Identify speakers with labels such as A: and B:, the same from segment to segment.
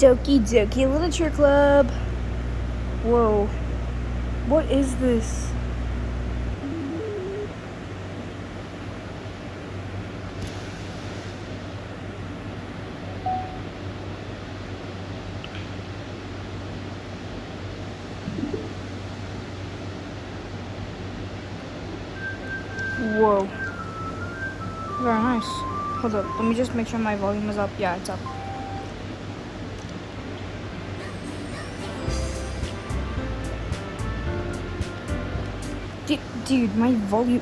A: Ddlc Literature Club. Whoa. What is this? Whoa. Very nice. Hold up. Let me just make sure my volume is up. Yeah, it's up. Dude, my volume...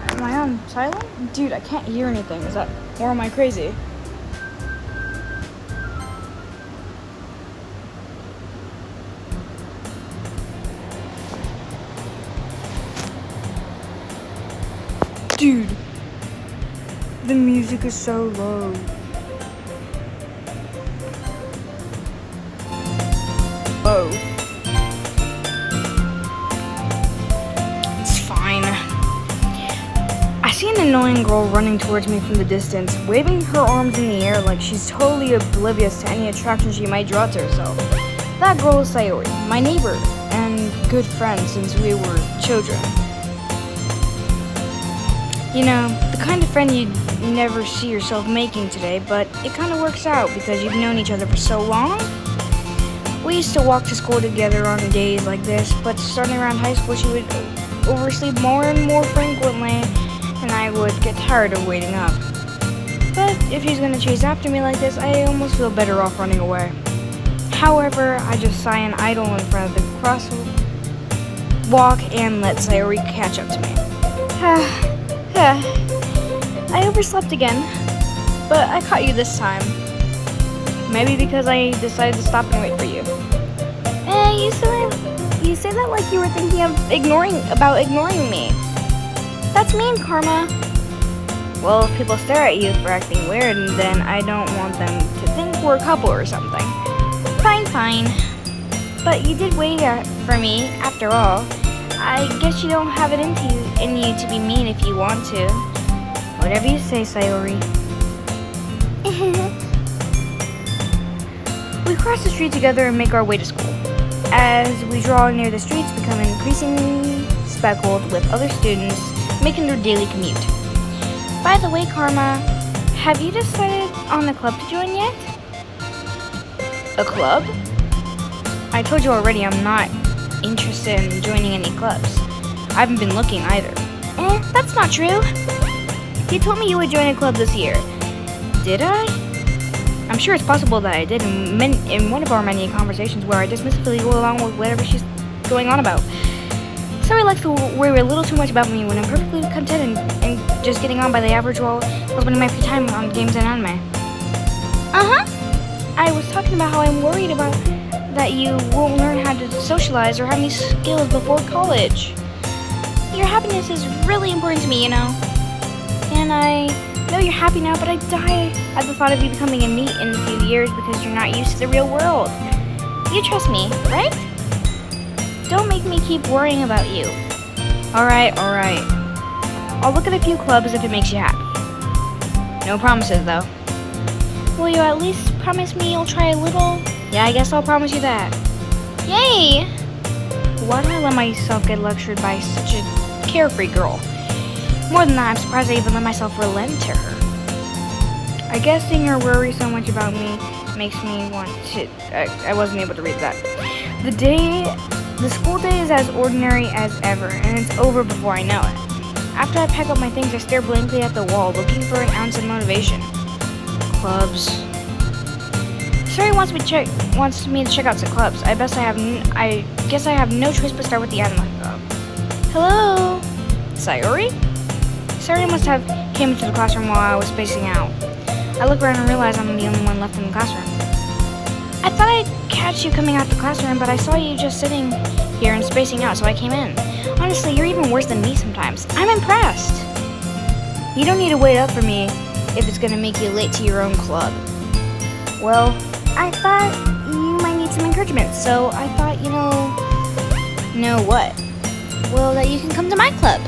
A: Am I on silent? Dude, I can't hear anything. Is that... Or am I crazy? Dude, the music is so low. Oh. It's fine. I see an annoying girl running towards me from the distance, waving her arms in the air like she's totally oblivious to any attraction she might draw to herself. That girl is Sayori, my neighbor, and good friend since we were children. You know, the kind of friend you'd never see yourself making today, but it kind of works out because you've known each other for so long. We used to walk to school together on days like this, but starting around high school, she would oversleep more and more frequently, and I would get tired of waiting up. But if she's gonna chase after me like this, I almost feel better off running away. However, I just sigh and idle in front of the crosswalk and let Sayori catch up to me. I overslept again, but I caught you this time. Maybe because I decided to stop and wait for you. You say that like you were thinking of ignoring me. That's mean, Karma. Well, if people stare at you for acting weird, then I don't want them to think we're a couple or something. Fine. But you did wait for me, after all. I guess you don't have it in you to be mean if you want to. Whatever you say, Sayori. We cross the street together and make our way to school. As we draw near the streets, become increasingly speckled with other students making their daily commute. By the way, Karma, have you decided on a club to join yet? A club? I told you already I'm not interested in joining any clubs. I haven't been looking either. That's not true. You told me you would join a club this year. Did I? I'm sure it's possible that I did in one of our many conversations where I dismissively go along with whatever she's going on about. Sorry likes to worry a little too much about me when I'm perfectly content and just getting on by the average while spending my free time on games and anime. I was talking about how I'm worried about that you won't learn how to socialize or have any skills before college. Your happiness is really important to me, you know. And I know you're happy now, but I die at the thought of you becoming a NEET in a few years because you're not used to the real world. You trust me, right? Don't make me keep worrying about you. Alright. I'll look at a few clubs if it makes you happy. No promises, though. Will you at least promise me you'll try a little? Yeah, I guess I'll promise you that. Yay! Why did I let myself get lectured by such a carefree girl? More than that, I'm surprised I even let myself relent to her. I guess seeing her worry so much about me makes me want to... I wasn't able to read that. The school day is as ordinary as ever, and it's over before I know it. After I pack up my things, I stare blankly at the wall, looking for an ounce of motivation. Clubs. Sari wants me to check out some clubs. I guess I have no choice but start with the anime club. Hello? Sayori? Sari must have came into the classroom while I was spacing out. I look around and realize I'm the only one left in the classroom. I thought I'd catch you coming out the classroom, but I saw you just sitting here and spacing out, so I came in. Honestly, you're even worse than me sometimes. I'm impressed. You don't need to wait up for me if it's gonna make you late to your own club. Well, I thought you might need some encouragement, so I thought, know what? Well, that you can come to my club.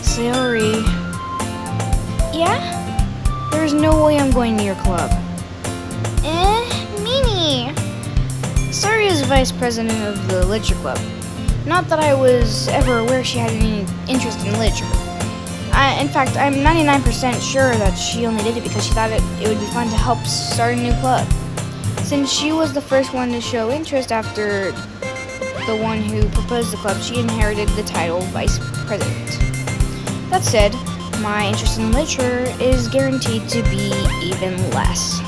A: Sayori. Yeah? There's no way I'm going to your club. Mimi! Sayuri is vice president of the literature club. Not that I was ever aware she had any interest in literature. In fact, I'm 99% sure that she only did it because she thought it would be fun to help start a new club. Since she was the first one to show interest after the one who proposed the club, she inherited the title vice president. That said, my interest in literature is guaranteed to be even less.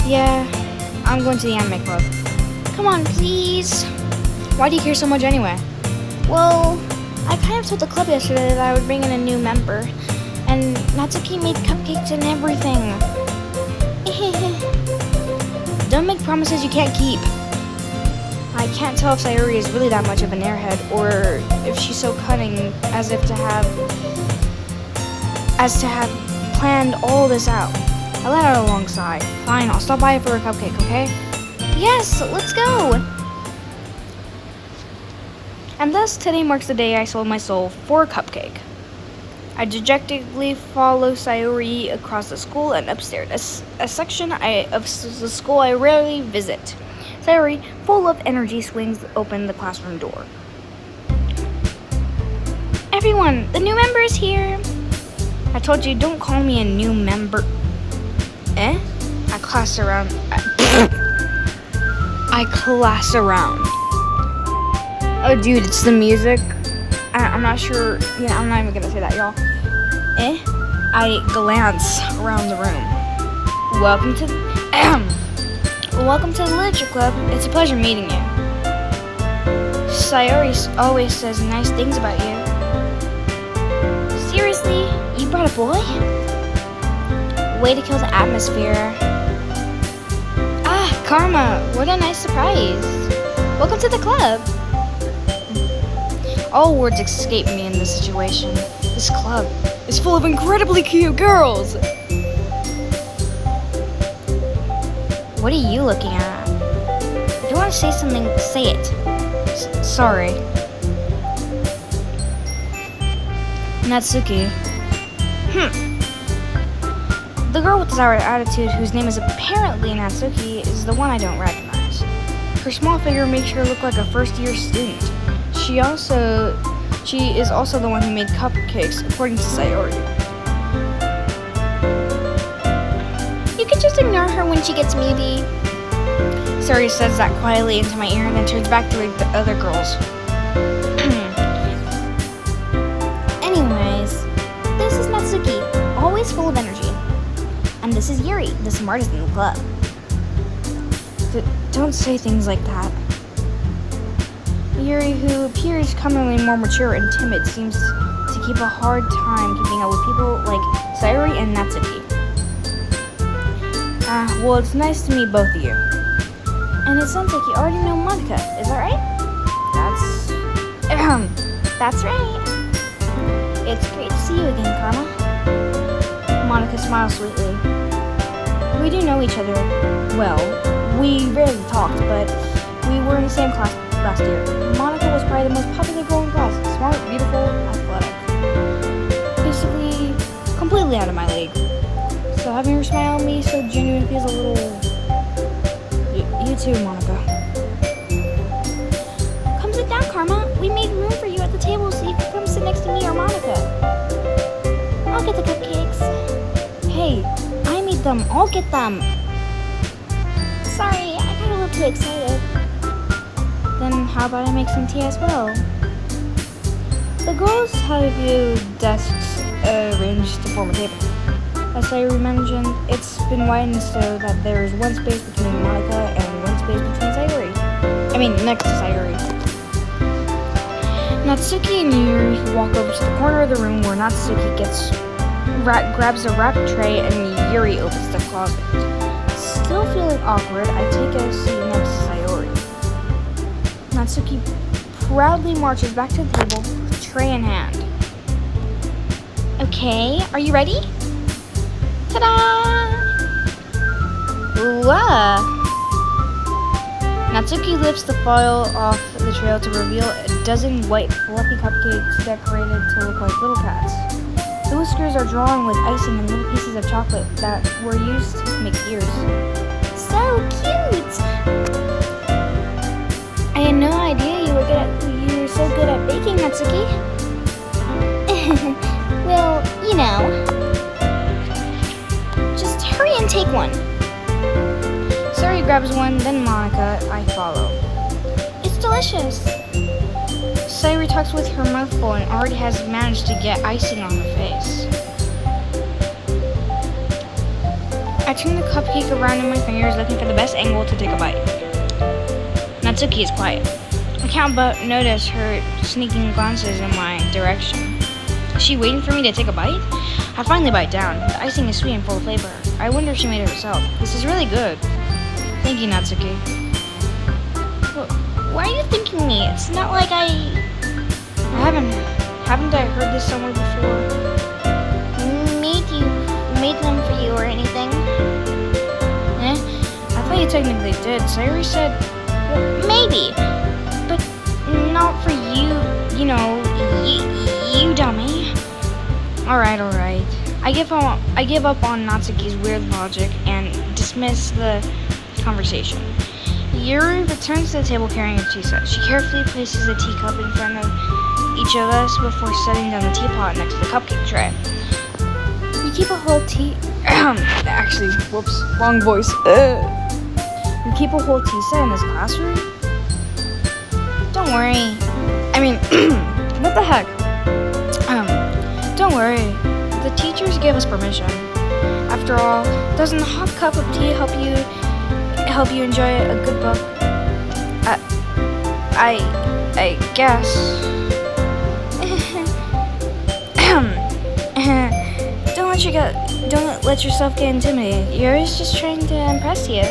A: Yeah, I'm going to the anime club. Come on, please. Why do you care so much anyway? Well, I kind of told the club yesterday that I would bring in a new member, and Natsuki made cupcakes and everything. Don't make promises you can't keep. I can't tell if Sayuri is really that much of an airhead, or if she's so cunning as to have planned all this out. I let out a long sigh. Fine, I'll stop by for a cupcake, okay? Yes, let's go! And thus, today marks the day I sold my soul for a cupcake. I dejectedly follow Sayuri across the school and upstairs, a section of the school I rarely visit. Sayuri, full of energy, swings open the classroom door. Everyone, the new member is here! I told you, don't call me a new member. I class around. I class around. Oh, dude, it's the music. I'm not sure. Yeah, I'm not even gonna say that, y'all. I glance around the room. Welcome to the literature club. It's a pleasure meeting you. Sayuri always says nice things about you. Seriously, you brought a boy? Way to kill the atmosphere. Ah, Karma, what a nice surprise. Welcome to the club. All words escape me in this situation. This club is full of incredibly cute girls. What are you looking at? If you want to say something, say it. Sorry. Natsuki. The girl with the sour attitude, whose name is apparently Natsuki, is the one I don't recognize. Her small figure makes her look like a first-year student. She is also the one who made cupcakes, according to Sayuri. You can just ignore her when she gets moody. Sayuri says that quietly into my ear and then turns back to the other girls. Anyways, this is Natsuki, always full of energy. And this is Yuri, the smartest in the club. Don't say things like that. Yuri, who appears commonly more mature and timid, seems to keep a hard time keeping up with people like Sayuri and Natsuki. Well, it's nice to meet both of you. And it sounds like you already know Monica, is that right? That's right. It's great to see you again, Karma. Monica smiles sweetly. We do know each other well. We rarely talked, but we were in the same class last year. Monica was probably the most popular girl in class. Smart, beautiful, athletic. Basically, completely out of my league. So having her smile at me so genuine feels a little... You too, Monica. Come sit down, Karma. We made room for you at the table so you can come sit next to me or Monica. I'll get the cupcakes. Hey, I made them. I'll get them. Sorry, I got a little too excited. Then how about I make some tea as well? The girls have a few desks arranged to form a table. As Sayuri mentioned, it's been widened so that there is one space between Monica and one space between Sayuri. I mean, next to Sayuri. Natsuki and Yuri walk over to the corner of the room where Natsuki grabs a wrapped tray and Yuri opens the closet. Still feeling awkward, I take a seat next to Sayuri. Natsuki proudly marches back to the table, tray in hand. Okay, are you ready? Ta-da! Ooh-ah! Natsuki lifts the foil off the tray to reveal a dozen white fluffy cupcakes decorated to look like little cats. The whiskers are drawn with icing and little pieces of chocolate that were used to make ears. So cute! I had no idea you were so good at baking, Natsuki. Well, you know. Just hurry and take one. Sayori grabs one, then Monica. I follow. It's delicious. Sayori talks with her mouth full and already has managed to get icing on her face. I turn the cupcake around in my fingers, looking for the best angle to take a bite. Natsuki is quiet. I can't but notice her sneaking glances in my direction. Is she waiting for me to take a bite? I finally bite down. The icing is sweet and full of flavor. I wonder if she made it herself. This is really good. Thank you, Natsuki. Well, why are you thanking me? It's not like haven't I heard this somewhere before? Made them for you or anything? I thought you technically did. Sayori said, well, maybe, but not for you. You know, you dummy. All right. I give up on Natsuki's weird logic and dismiss the conversation. Yuri returns to the table carrying a tea set. She carefully places a teacup in front of each of us before setting down the teapot next to the cupcake tray. You keep a whole Actually, whoops, wrong voice. You keep a whole tea set in this classroom? Don't worry. I mean, what the heck? Don't worry. The teachers gave us permission. After all, doesn't a hot cup of tea help you enjoy a good book? I guess. Don't let yourself get intimidated. You're always just trying to impress you.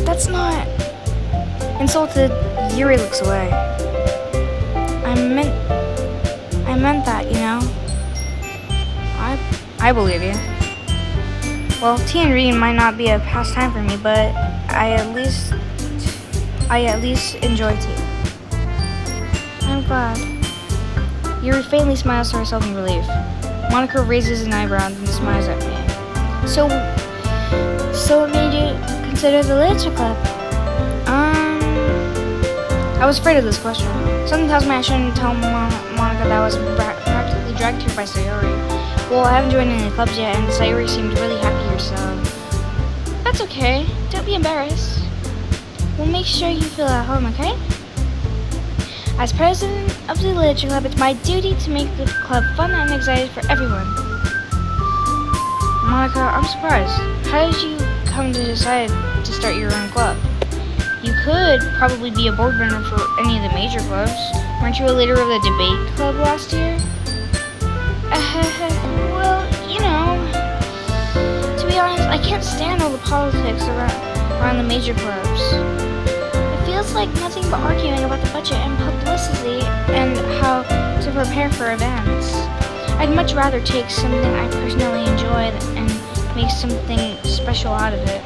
A: That's not. Insulted, Yuri looks away. I meant that, you know. I believe you. Well, tea and reading might not be a pastime for me, but I at least enjoy tea. I'm glad. Yuri faintly smiles to herself in relief. Monica raises an eyebrow and then smiles at me. So what made you consider the literature club? I was afraid of this question. Something tells me I shouldn't tell Monica that I was practically dragged here by Sayori. Well, I haven't joined any clubs yet, and Sayori seemed really happy here, so... That's okay. Don't be embarrassed. We'll make sure you feel at home, okay? As president of the Literature Club, it's my duty to make the club fun and exciting for everyone. Monica, I'm surprised. How did you come to decide to start your own club? You could probably be a board member for any of the major clubs. Weren't you a leader of the debate club last year? Well, you know, to be honest, I can't stand all the politics around the major clubs. It feels like nothing but arguing about the budget and publicity and how to prepare for events. I'd much rather take something I personally enjoy and make something special out of it.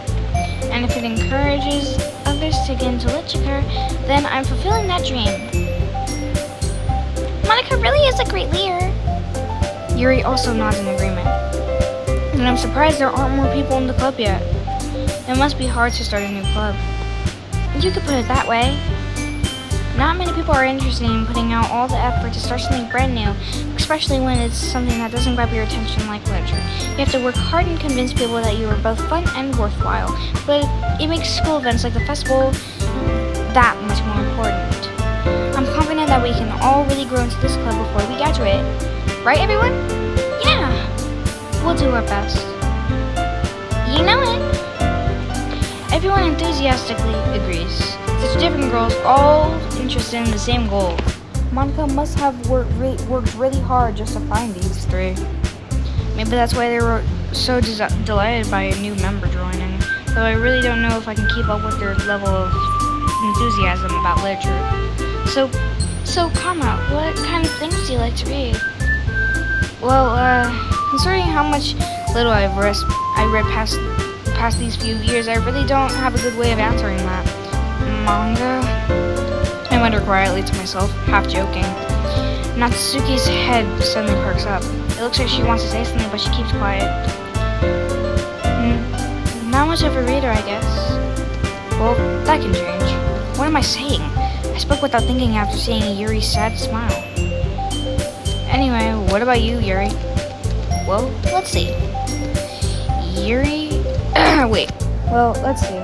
A: And if it encourages others to get into literature, then I'm fulfilling that dream. Monica really is a great leader. Yuri also nods in agreement. And I'm surprised there aren't more people in the club yet. It must be hard to start a new club. You could put it that way. Not many people are interested in putting out all the effort to start something brand new, especially when it's something that doesn't grab your attention like literature. You have to work hard and convince people that you are both fun and worthwhile, but it makes school events like the festival that much more important. I'm confident that we can all really grow into this club before we graduate. Right, everyone? Yeah! We'll do our best. You know it! Everyone enthusiastically agrees. Such different girls, all interested in the same goal. Monica must have worked really hard just to find these three. Maybe that's why they were so delighted by a new member joining, though I really don't know if I can keep up with their level of enthusiasm about literature. So Karma, what kind of things do you like to read? Well, considering how much little I read past these few years, I really don't have a good way of answering that. Manga? I wonder quietly to myself, half joking. Natsuki's head suddenly perks up. It looks like she wants to say something, but she keeps quiet. Not much of a reader, I guess. Well, that can change. What am I saying? I spoke without thinking after seeing Yuri's sad smile. Anyway, what about you, Yuri? Well, let's see. Yuri... Wait. Well, let's see.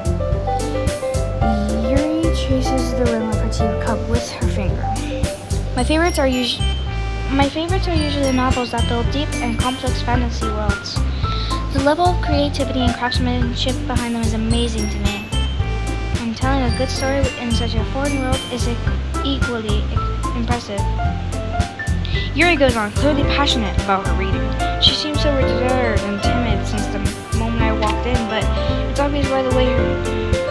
A: Yuri chases the rim of her teacup with her finger. My favorites are usually the novels that build deep and complex fantasy worlds. The level of creativity and craftsmanship behind them is amazing to me. And telling a good story in such a foreign world is equally impressive. Yuri goes on, clearly passionate about her reading. She seems so reserved and timid since the moment I walked in, but it's obvious by the way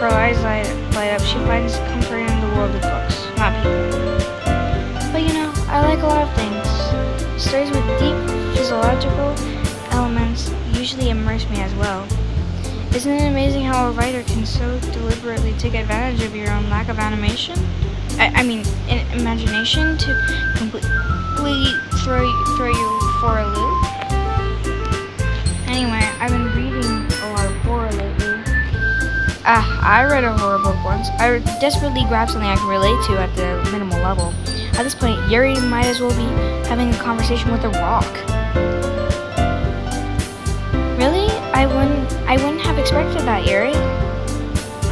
A: her eyes light up. She finds comfort in the world of books, not people. But you know, I like a lot of things. Stories with deep physiological elements usually immerse me as well. Isn't it amazing how a writer can so deliberately take advantage of your own lack of imagination to completely throw you for a loop? Anyway, I've been reading a lot of horror lately. I read a horror book once. I desperately grabbed something I can relate to at the minimal level. At this point, Yuri might as well be having a conversation with a rock. Really? I wouldn't have expected that, Yuri.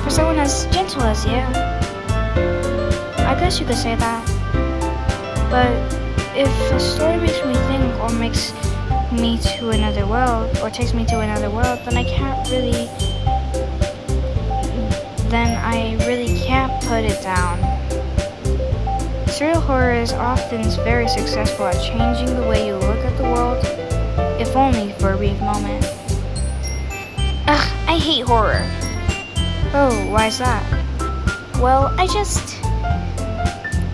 A: For someone as gentle as you. I guess you could say that. But if a story makes me think or makes me to another world or takes me to another world, then I really can't put it down. Serial horror is often very successful at changing the way you look at the world, if only for a brief moment. Ugh, I hate horror. Oh, why is that? Well,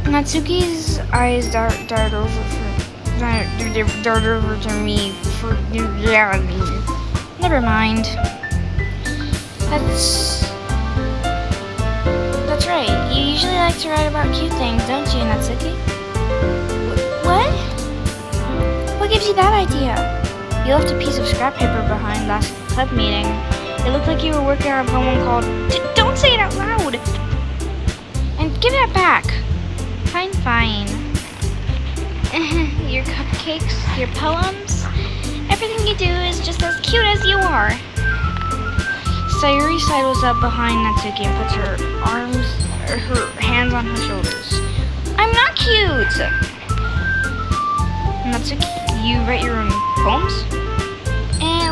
A: Natsuki's eyes dart over to me for... Never mind. That's right. You usually like to write about cute things, don't you, Natsuki? What? What gives you that idea? You left a piece of scrap paper behind last club meeting. It looked like you were working on a poem called... Don't say it out loud! And give that back. Fine. Your cupcakes, your poems, everything you do is just as cute as you are. Sayuri sidles up behind Natsuki and puts her hands on her shoulders. I'm not cute! Natsuki, you write your own poems?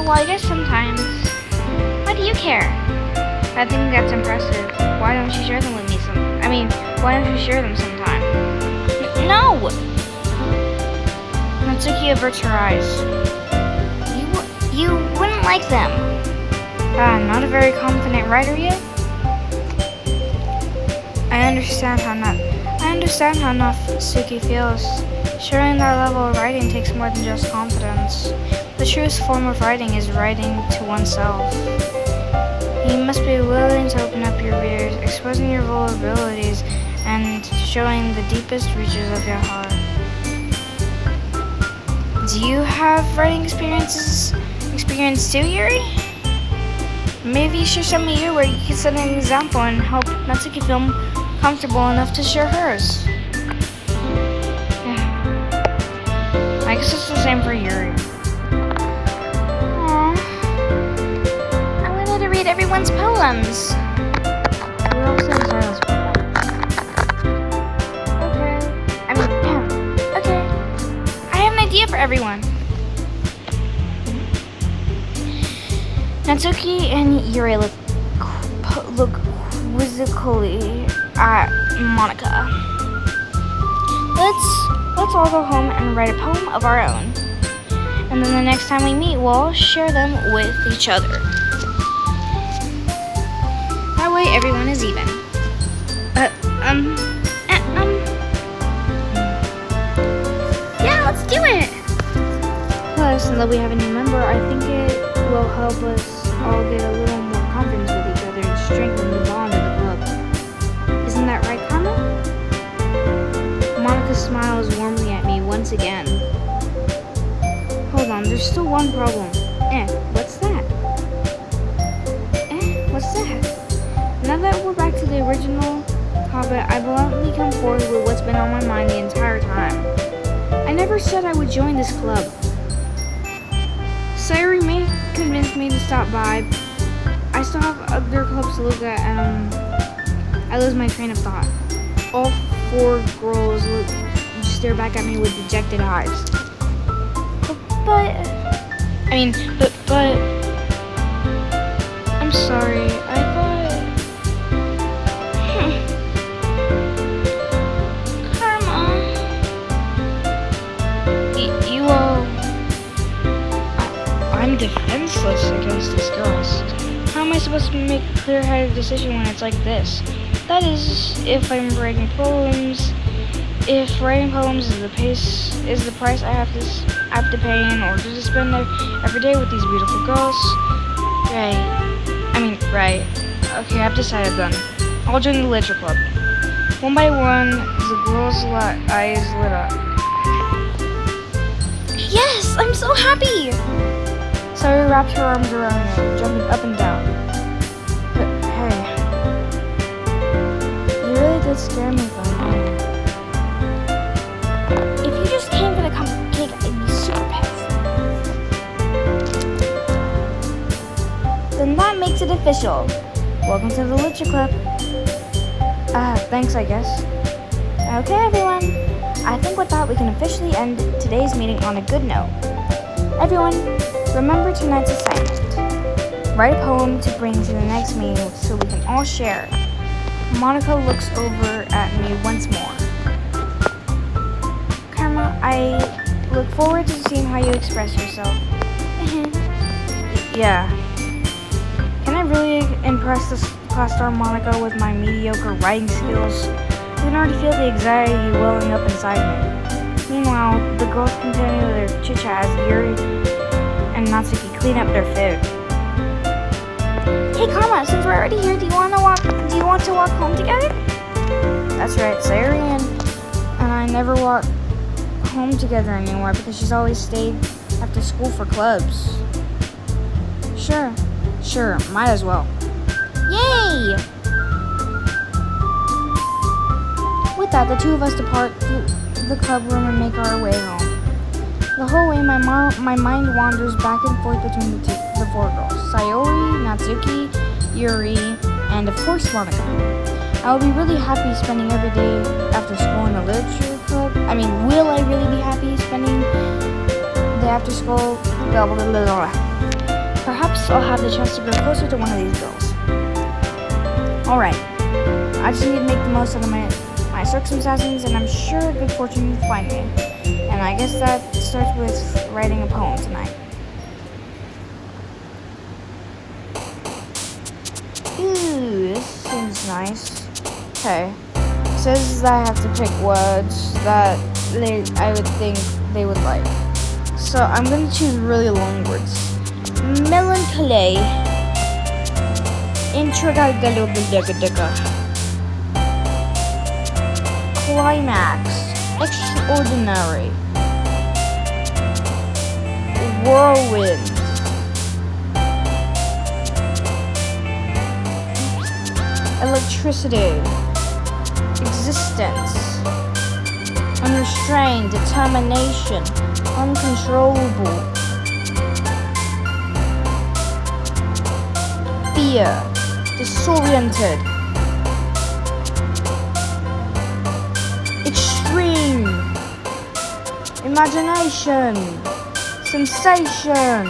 A: Well, I guess sometimes. Why do you care? I think that's impressive. Why don't you share them with me why don't you share them sometime? No! Natsuki averts her eyes. You wouldn't like them. Not a very confident writer yet? I understand how Natsuki feels. Sharing that level of writing takes more than just confidence. The truest form of writing is writing to oneself. You must be willing to open up your readers, exposing your vulnerabilities, and showing the deepest reaches of your heart. Do you have writing experience too, Yuri? Maybe you should show me you where you can set an example and help Natsuki feel comfortable enough to share hers. I guess it's the same for Yuri. Aww. I wanted to read everyone's poems. We all said silence before. Okay. I have an idea for everyone. Natsuki and Yuri look quizzically at Monica. Let's all go home and write a poem of our own. And then the next time we meet, we'll all share them with each other. That way everyone is even. Yeah, let's do it! Plus, now that we have a new member, I think it will help us all get a little more confidence with each other and strengthen the bond of the club. Isn't that right, Carmel? Monica smiles warmly at me once again. Hold on, there's still one problem. What's that? What's that? Now that we're back to the original topic, I bluntly come forward with what's been on my mind the entire time. I never said I would join this club. Sayuri may convince me to stop by. I still have other clubs to look at, and I lose my train of thought. All 4 girls stare back at me with dejected eyes. But I'm sorry. I thought Karma. You all. I'm defenseless against this ghost. How am I supposed to make a clear-headed decision when it's like this? That is, if I'm writing poems. If writing poems is the price I have to pay in order to spend every day with these beautiful girls. Right. Okay, I've decided then. I'll join the literature club. One by one, the girls' eyes lit up. Yes, I'm so happy! Sayuri wrapped her arms around me, jumping up and down. Hey, you really did scare me for a moment. If you just came for the cupcake, I'd be super pissed. Then that makes it official. Welcome to the Literature Club. Thanks, I guess. Okay, everyone. I think with that, we can officially end today's meeting on a good note. Everyone, remember tonight's assignment. Write a poem to bring to the next meeting so we can all share. Monica looks over at me once more. Karma, I look forward to seeing how you express yourself. Yeah. Can I really impress this class star Monica with my mediocre writing skills? I can already feel the anxiety welling up inside me. Meanwhile, the girls continue their chit-chat as Yuri and Natsuki clean up their food. Hey Karma, since we're already here, do you want to walk home together? That's right, Sayuri and I never walk home together anymore because she's always stayed after school for clubs. Sure, might as well. Yay! With that, the two of us depart the club room and make our way home. The whole way, my mind wanders back and forth between the 4 girls. Sayuri, Natsuki, Yuri, and of course Monica. I will be really happy spending every day after school in the literature club. Will I really be happy spending the after school? Blah, blah, blah, blah. Perhaps I'll have the chance to grow closer to one of these girls. Alright, I just need to make the most out of my circumstances, and I'm sure good fortune will find me. And I guess that starts with writing a poem tonight. Ooh, this seems nice. Okay. It says that I have to pick words that I would think they would like. So I'm going to choose really long words. Melancholy. Intriga. Climax. Extraordinary. Whirlwind. Electricity. Existence. Unrestrained. Determination. Uncontrollable. Fear. Disoriented. Extreme. Imagination. Sensation.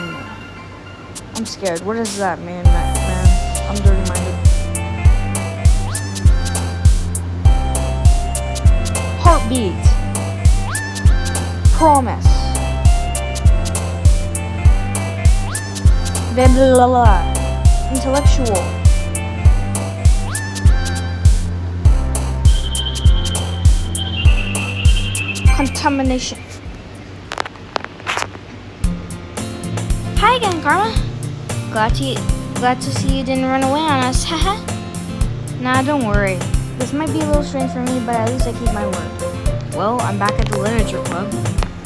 A: I'm scared. What does that mean, man? I'm dirty-minded. Heartbeat. Promise. Blah blah blah. Intellectual. Contamination. Hi again, Karma. Glad to see you didn't run away on us, haha. Nah, don't worry. This might be a little strange for me, but at least I keep my word. Well, I'm back at the literature club.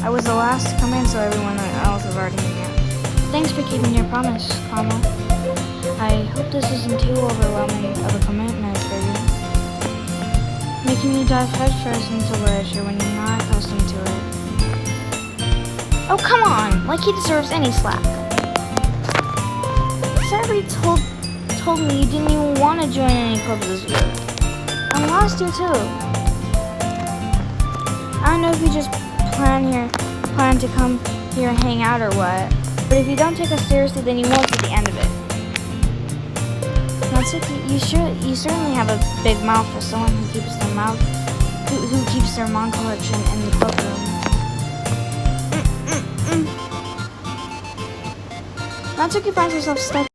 A: I was the last to come in, so everyone else is already in here. Thanks for keeping your promise, Carmel. I hope this isn't too overwhelming of a commitment for you. Making you dive headfirst into literature when you're not accustomed to it. Oh, come on! Like he deserves any slack. I already told me you didn't even want to join any clubs this year. And last year too. I don't know if you just plan to come here and hang out or what, but if you don't take us seriously, then you won't see the end of it. Natsuki, you certainly have a big mouth for someone who keeps their manga collection in the cloakroom. Natsuki finds herself stuck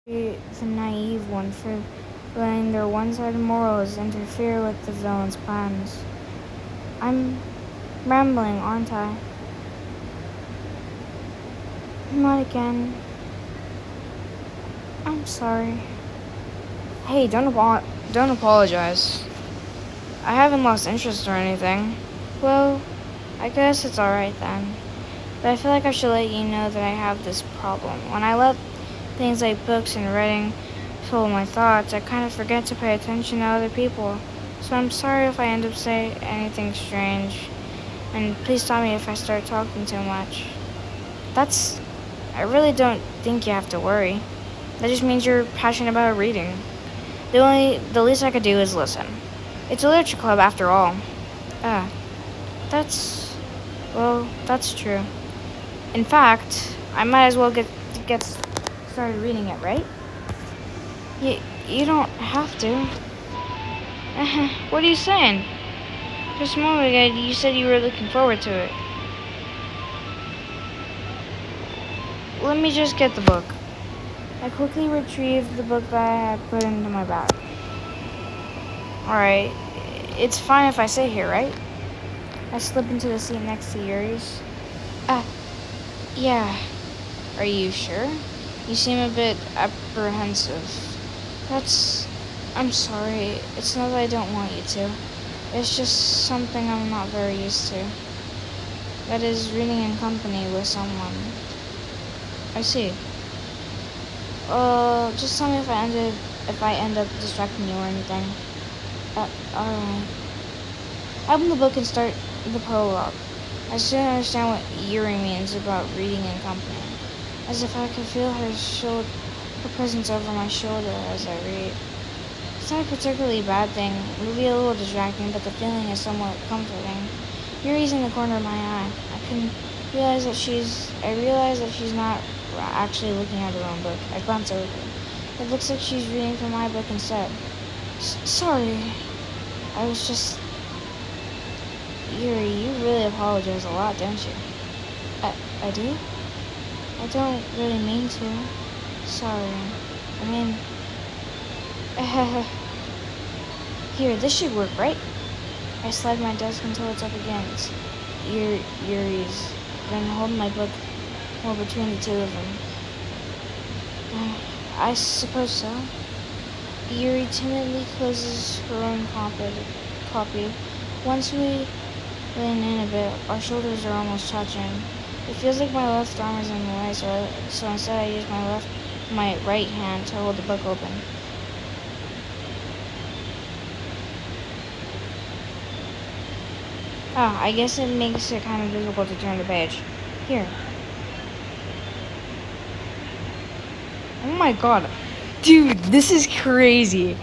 A: The naive one for letting their one-sided morals interfere with the villain's plans. I'm rambling, aren't I? Not again. I'm sorry. Hey, don't apologize. I haven't lost interest or anything. Well, I guess it's alright then. But I feel like I should let you know that I have this problem. When I let things like books and writing fill my thoughts, I kind of forget to pay attention to other people. So I'm sorry if I end up saying anything strange. And please stop me if I start talking too much. I really don't think you have to worry. That just means you're passionate about reading. The least I could do is listen. It's a literature club after all. Ah, that's true. In fact, I might as well get started reading it, right? You don't have to. What are you saying? Just a moment ago, you said you were looking forward to it. Let me just get the book. I quickly retrieved the book that I had put into my bag. Alright, it's fine if I sit here, right? I slip into the seat next to Yuri's. Yeah. Are you sure? You seem a bit apprehensive. I'm sorry. It's not that I don't want you to. It's just something I'm not very used to. That is reading in company with someone. I see. Just tell me if I end up distracting you or anything. Alright. Open the book and start the prologue. I still don't understand what Yuri means about reading in company. As if I could feel her presence over my shoulder as I read. It's not a particularly bad thing. It will be a little distracting, but the feeling is somewhat comforting. Yuri's in the corner of my eye. I realize that she's not actually looking at her own book. I glance over. It looks like she's reading from my book instead. Sorry. I was just... Yuri, you really apologize a lot, don't you? I do? I don't really mean to. Sorry. I mean... Here, this should work, right? I slide my desk until it's up against Yuri's, then hold my book more between the two of them. I suppose so. Yuri timidly closes her own copy. Once we lean in a bit, our shoulders are almost touching. It feels like my left arm is in the way, so instead I use my right hand to hold the book open. I guess it makes it kind of difficult to turn the page. Here. Oh my god. Dude, this is crazy.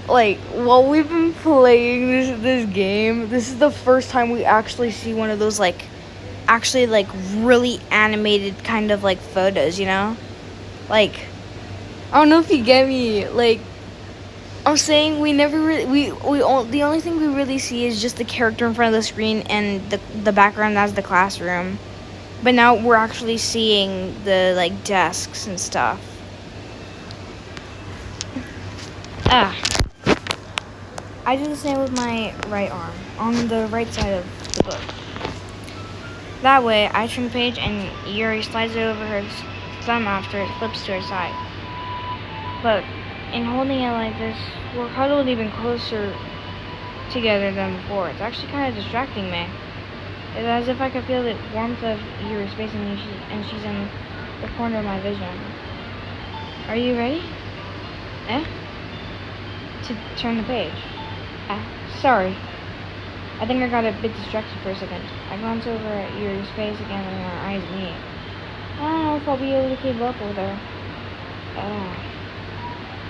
A: Like, while we've been playing this game, this is the first time we actually see one of those, actually, really animated kind of, photos, you know? Like, I don't know if you get me. Like, I'm saying we never really, the only thing we really see is just the character in front of the screen and the background as the classroom. But now we're actually seeing the, desks and stuff. I do the same with my right arm, on the right side of the book. That way, I turn the page and Yuri slides it over her thumb after it flips to her side. But in holding it like this, we're huddled even closer together than before. It's actually kind of distracting me. It's as if I could feel the warmth of Yuri's face and she's in the corner of my vision. Are you ready? To turn the page. Sorry. I think I got a bit distracted for a second. I glance over at Yuri's face again and our eyes meet. I don't know if I'll be able to keep up with her.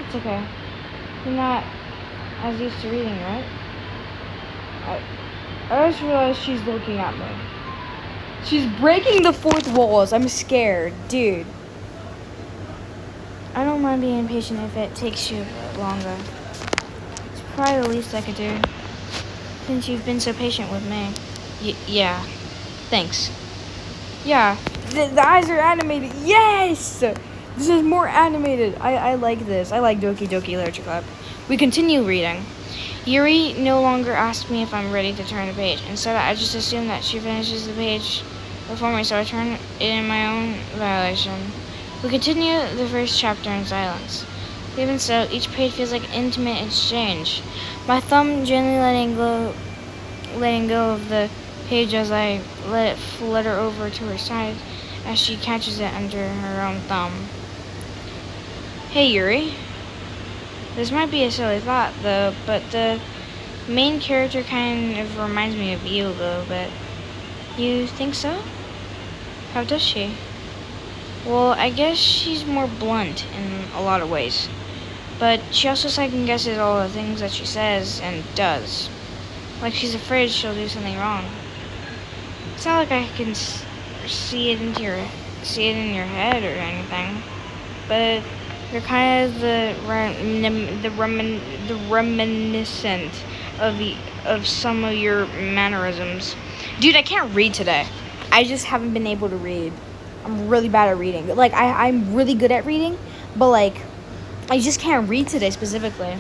A: It's okay. You're not as used to reading, right? I just realized she's looking at me. She's breaking the fourth walls. I'm scared, dude. I don't mind being impatient if it takes you a bit longer. It's probably the least I could do, since you've been so patient with me. Yeah. Thanks. Yeah. The eyes are animated. Yes! This is more animated. I like this. I like Doki Doki Literature Club. We continue reading. Yuri no longer asks me if I'm ready to turn the page. Instead, I just assume that she finishes the page before me, so I turn it in my own violation. We continue the first chapter in silence. Even so, each page feels like an intimate exchange. My thumb gently letting go of the page as I let it flutter over to her side as she catches it under her own thumb. Hey, Yuri. This might be a silly thought, though, but the main character kind of reminds me of you a little bit. You think so? How does she? Well, I guess she's more blunt in a lot of ways. But she also second guesses all the things that she says and does. Like she's afraid she'll do something wrong. It's not like I can see it in your head or anything. But you're kind of the reminiscent of some of your mannerisms. Dude, I can't read today. I just haven't been able to read. I'm really bad at reading. Like, I'm really good at reading, but, like, I just can't read today specifically.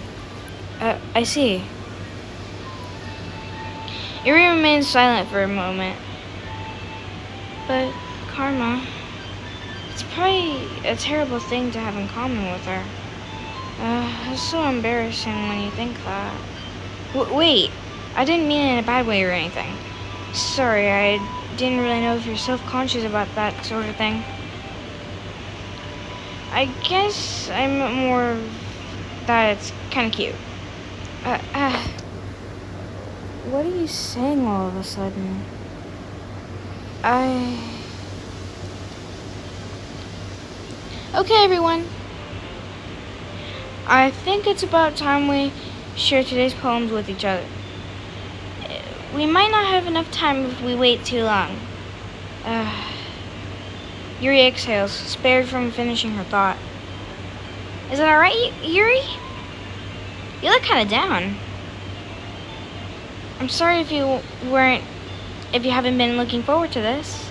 A: I see. Yuri remains silent for a moment. But, Karma, it's probably a terrible thing to have in common with her. It's so embarrassing when you think that. Wait, I didn't mean it in a bad way or anything. Sorry, I didn't really know if you're self-conscious about that sort of thing. I guess I meant more that it's kind of cute. What are you saying all of a sudden? Okay, everyone. I think it's about time we share today's poems with each other. We might not have enough time if we wait too long. Yuri exhales, spared from finishing her thought. Is it alright, Yuri? You look kind of down. I'm sorry if you haven't been looking forward to this.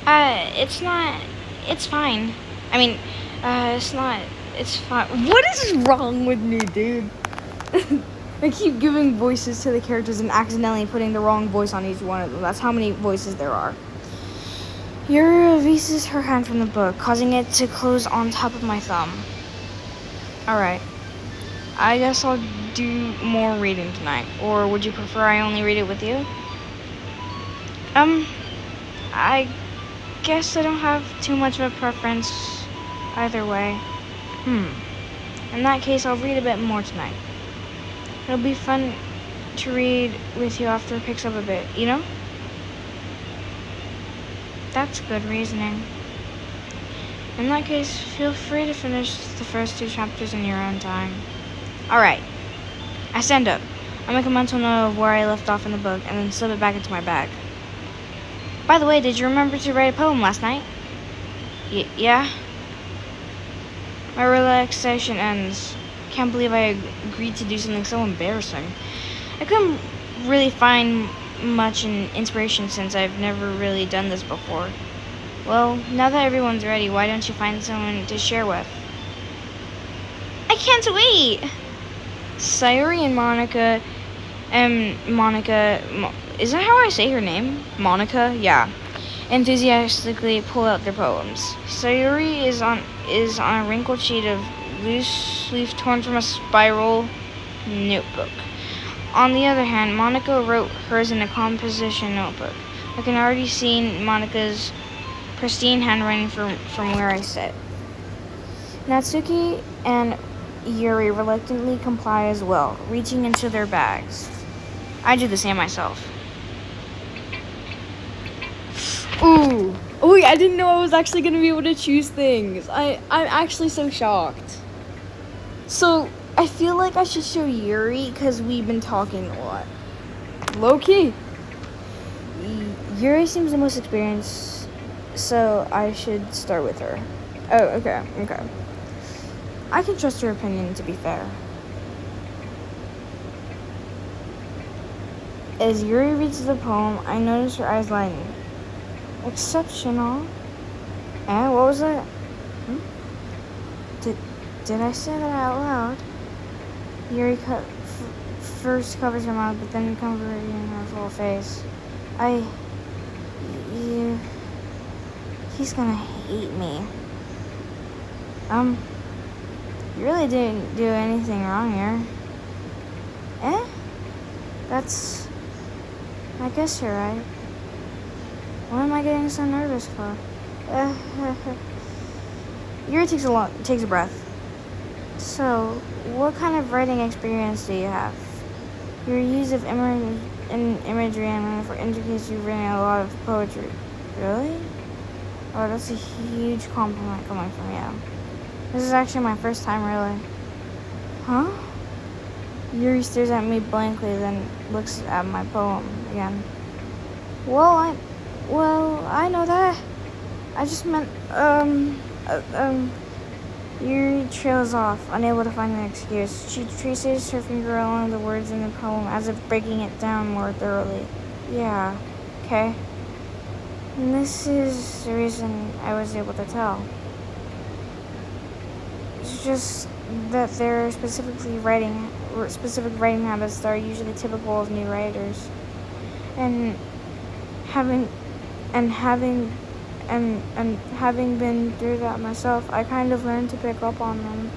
A: It's fine. I mean, it's fine. What is wrong with me, dude? I keep giving voices to the characters and accidentally putting the wrong voice on each one of them. That's how many voices there are. Yuri releases her hand from the book, causing it to close on top of my thumb. Alright. I guess I'll do more reading tonight. Or would you prefer I only read it with you? I guess I don't have too much of a preference either way. In that case, I'll read a bit more tonight. It'll be fun to read with you after it picks up a bit, you know? That's good reasoning. In that case, feel free to finish the first 2 chapters in your own time. Alright. I stand up. I make a mental note of where I left off in the book and then slip it back into my bag. By the way, did you remember to write a poem last night? Yeah? My relaxation ends. Can't believe I agreed to do something so embarrassing. I couldn't really find much inspiration since I've never really done this before. Well, now that everyone's ready, why don't you find someone to share with? I can't wait! Sayuri and Monica, is that how I say her name? Monica? Yeah. Enthusiastically pull out their poems. Sayuri is on a wrinkled sheet of loose leaf torn from a spiral notebook. On the other hand, Monica wrote hers in a composition notebook. I can already see Monica's pristine handwriting from where I sit. Natsuki and Yuri reluctantly comply as well, reaching into their bags. I do the same myself. Ooh. Oh wait, I didn't know I was actually going to be able to choose things. I'm actually so shocked. So, I feel like I should show Yuri because we've been talking a lot. Low-key. Yuri seems the most experienced, so I should start with her. Oh, okay. I can trust her opinion, to be fair. As Yuri reads the poem, I notice her eyes lighten. Exceptional. What was that? Did I say that out loud? Yuri first covers her mouth, but then covering her full face. He's gonna hate me. You really didn't do anything wrong here. I guess you're right. What am I getting so nervous for? Yuri takes a breath. So, what kind of writing experience do you have? Your use of imagery and metaphor indicates you've written a lot of poetry. Really? Oh, that's a huge compliment coming from you. This is actually my first time, really. Huh? Yuri stares at me blankly, then looks at my poem again. Well, I know that. I just meant, Yuri trails off, unable to find an excuse. She traces her finger along the words in the poem as if breaking it down more thoroughly. Yeah, okay. And this is the reason I was able to tell. It's just that there are specific writing habits that are usually typical of new writers. And having been through that myself, I kind of learned to pick up on them.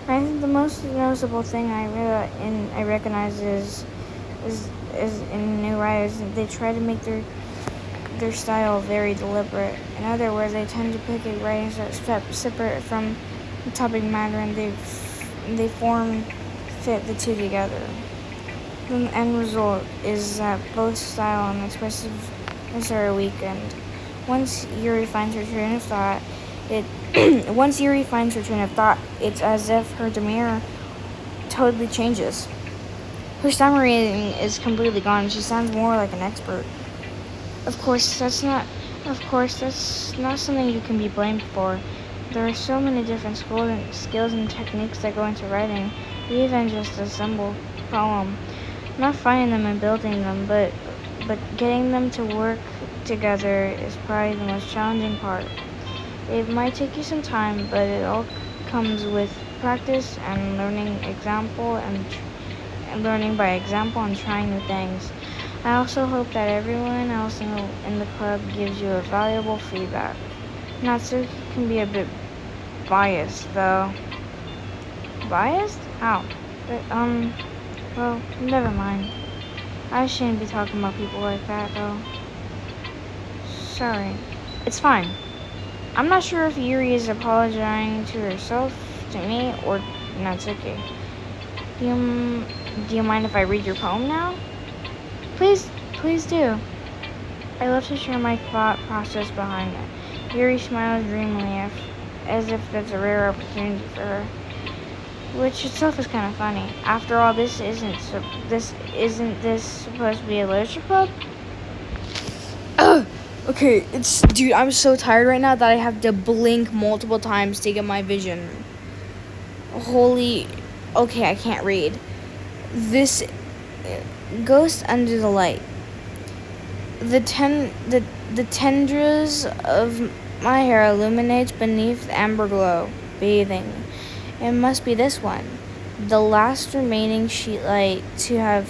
A: I think the most noticeable thing I recognize is in new writers, they try to make their style very deliberate. In other words, they tend to pick a writing step separate from the topic matter, and they fit the two together. The end result is that both style and expressiveness are weakened. Once Yuri finds her train of thought, it's as if her demeanor totally changes. Her stammering is completely gone. She sounds more like an expert. Of course, that's not something you can be blamed for. There are so many different skills and techniques that go into writing. We even just assemble a poem. Not finding them and building them, but getting them to work together is probably the most challenging part. It might take you some time, but it all comes with practice and learning by example and trying new things. I also hope that everyone else in the club gives you a valuable feedback. Natsuki can be a bit biased, though. Biased? How? Well, never mind. I shouldn't be talking about people like that, though. Sorry. It's fine. I'm not sure if Yuri is apologizing to herself, to me, or Natsuki. Do you mind if I read your poem now? Please do. I love to share my thought process behind it. Yuri smiles dreamily, as if that's a rare opportunity for her, which itself is kind of funny. After all, isn't this supposed to be a literature club? Okay, dude, I'm so tired right now that I have to blink multiple times to get my vision. Okay, I can't read. This Ghost under the light. The tendrils of my hair illuminates beneath the amber glow, bathing. It must be this one, the last remaining sheet light to have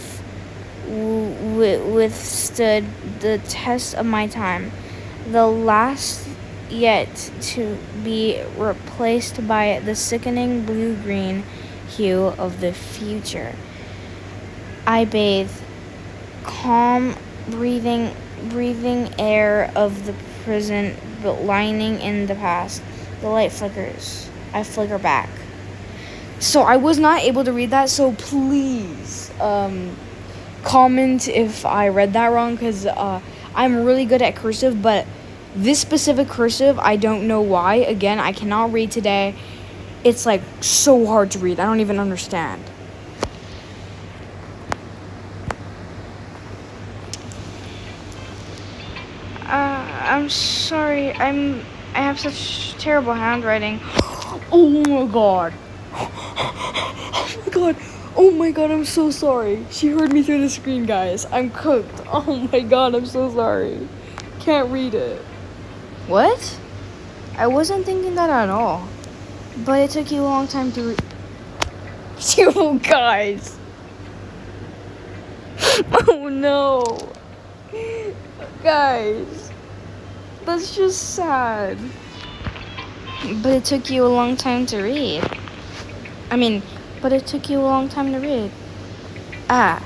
A: withstood the test of my time, the last yet to be replaced by the sickening blue-green hue of the future. I bathe, calm, breathing air of the present, but lining in the past. The light flickers. I flicker back. So I was not able to read that, so please comment if I read that wrong, because I'm really good at cursive, but this specific cursive, I don't know why. Again, I cannot read today. It's like so hard to read. I don't even understand. I'm sorry. I have such terrible handwriting. Oh my god. Oh my god, I'm so sorry. She heard me through the screen, guys. I'm cooked. Oh my god, I'm so sorry. Can't read it. What? I wasn't thinking that at all. But it took you a long time to You guys. Oh no. Guys. That's just sad. But it took you a long time to read. But it took you a long time to read. Ah.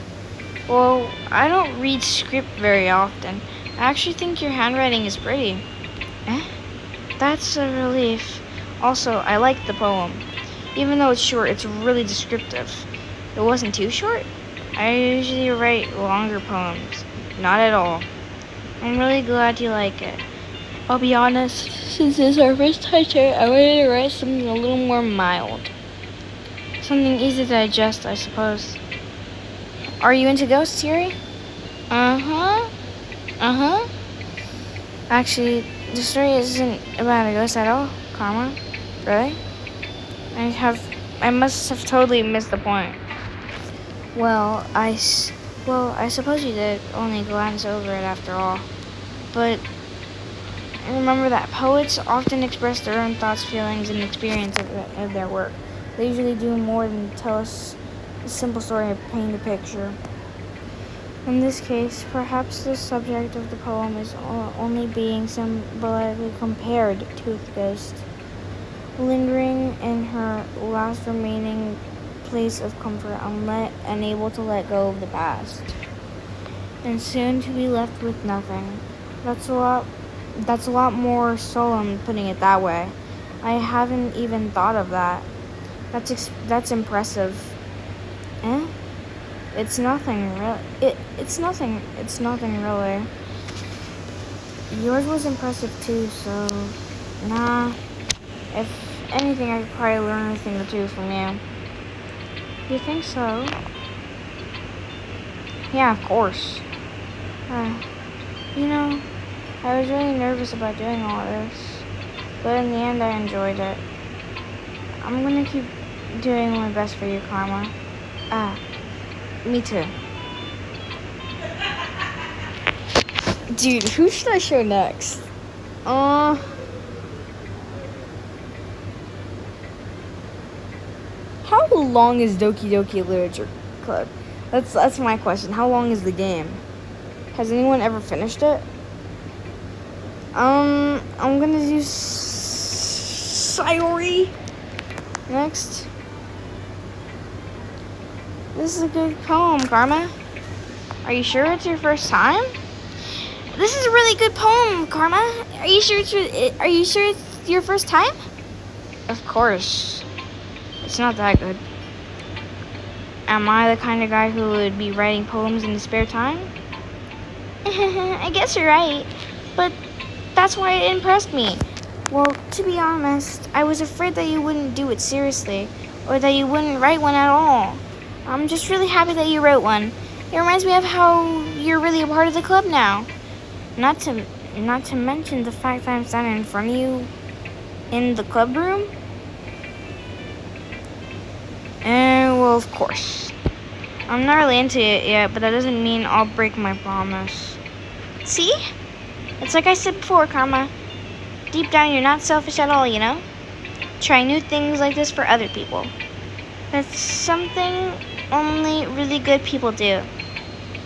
A: Well, I don't read script very often. I actually think your handwriting is pretty. Eh? That's a relief. Also, I like the poem. Even though it's short, it's really descriptive. It wasn't too short? I usually write longer poems. Not at all. I'm really glad you like it. I'll be honest, since it's our first toucher, I wanted to write something a little more mild. Something easy to digest, I suppose. Are you into ghosts, Yuri? Uh-huh. Actually, the story isn't about a ghost at all, Karma. Really? I must have totally missed the point. Well, I suppose you did only glance over it after all. But remember that poets often express their own thoughts, feelings, and experience of their work. They usually do more than tell us a simple story or paint a picture. In this case, perhaps the subject of the poem is only being symbolically compared to a ghost, lingering in her last remaining place of comfort, unable to let go of the past, and soon to be left with nothing. That's a lot more solemn, putting it that way. I haven't even thought of that. That's impressive. Eh? It's nothing really. It's nothing really. Yours was impressive too, so nah. If anything, I could probably learn a thing or two from you. You think so? Yeah, of course. You know, I was really nervous about doing all this, but in the end, I enjoyed it. I'm gonna keep doing my best for you, Karma. Me too. Dude, who should I show next? How long is Doki Doki Literature Club? That's my question. How long is the game? Has anyone ever finished it? I'm gonna do Sayori next. This is a good poem, Karma. Are you sure it's your first time? This is a really good poem, Karma. Are you sure it's your first time? Of course. It's not that good. Am I the kind of guy who would be writing poems in his spare time? I guess you're right. But that's why it impressed me. Well, to be honest, I was afraid that you wouldn't do it seriously, or that you wouldn't write one at all. I'm just really happy that you wrote one. It reminds me of how you're really a part of the club now. Not to mention the fact that I'm standing in front of you in the club room. Well, of course. I'm not really into it yet, but that doesn't mean I'll break my promise. See? It's like I said before, Karma. Deep down, you're not selfish at all, you know? Try new things like this for other people. That's something only really good people do.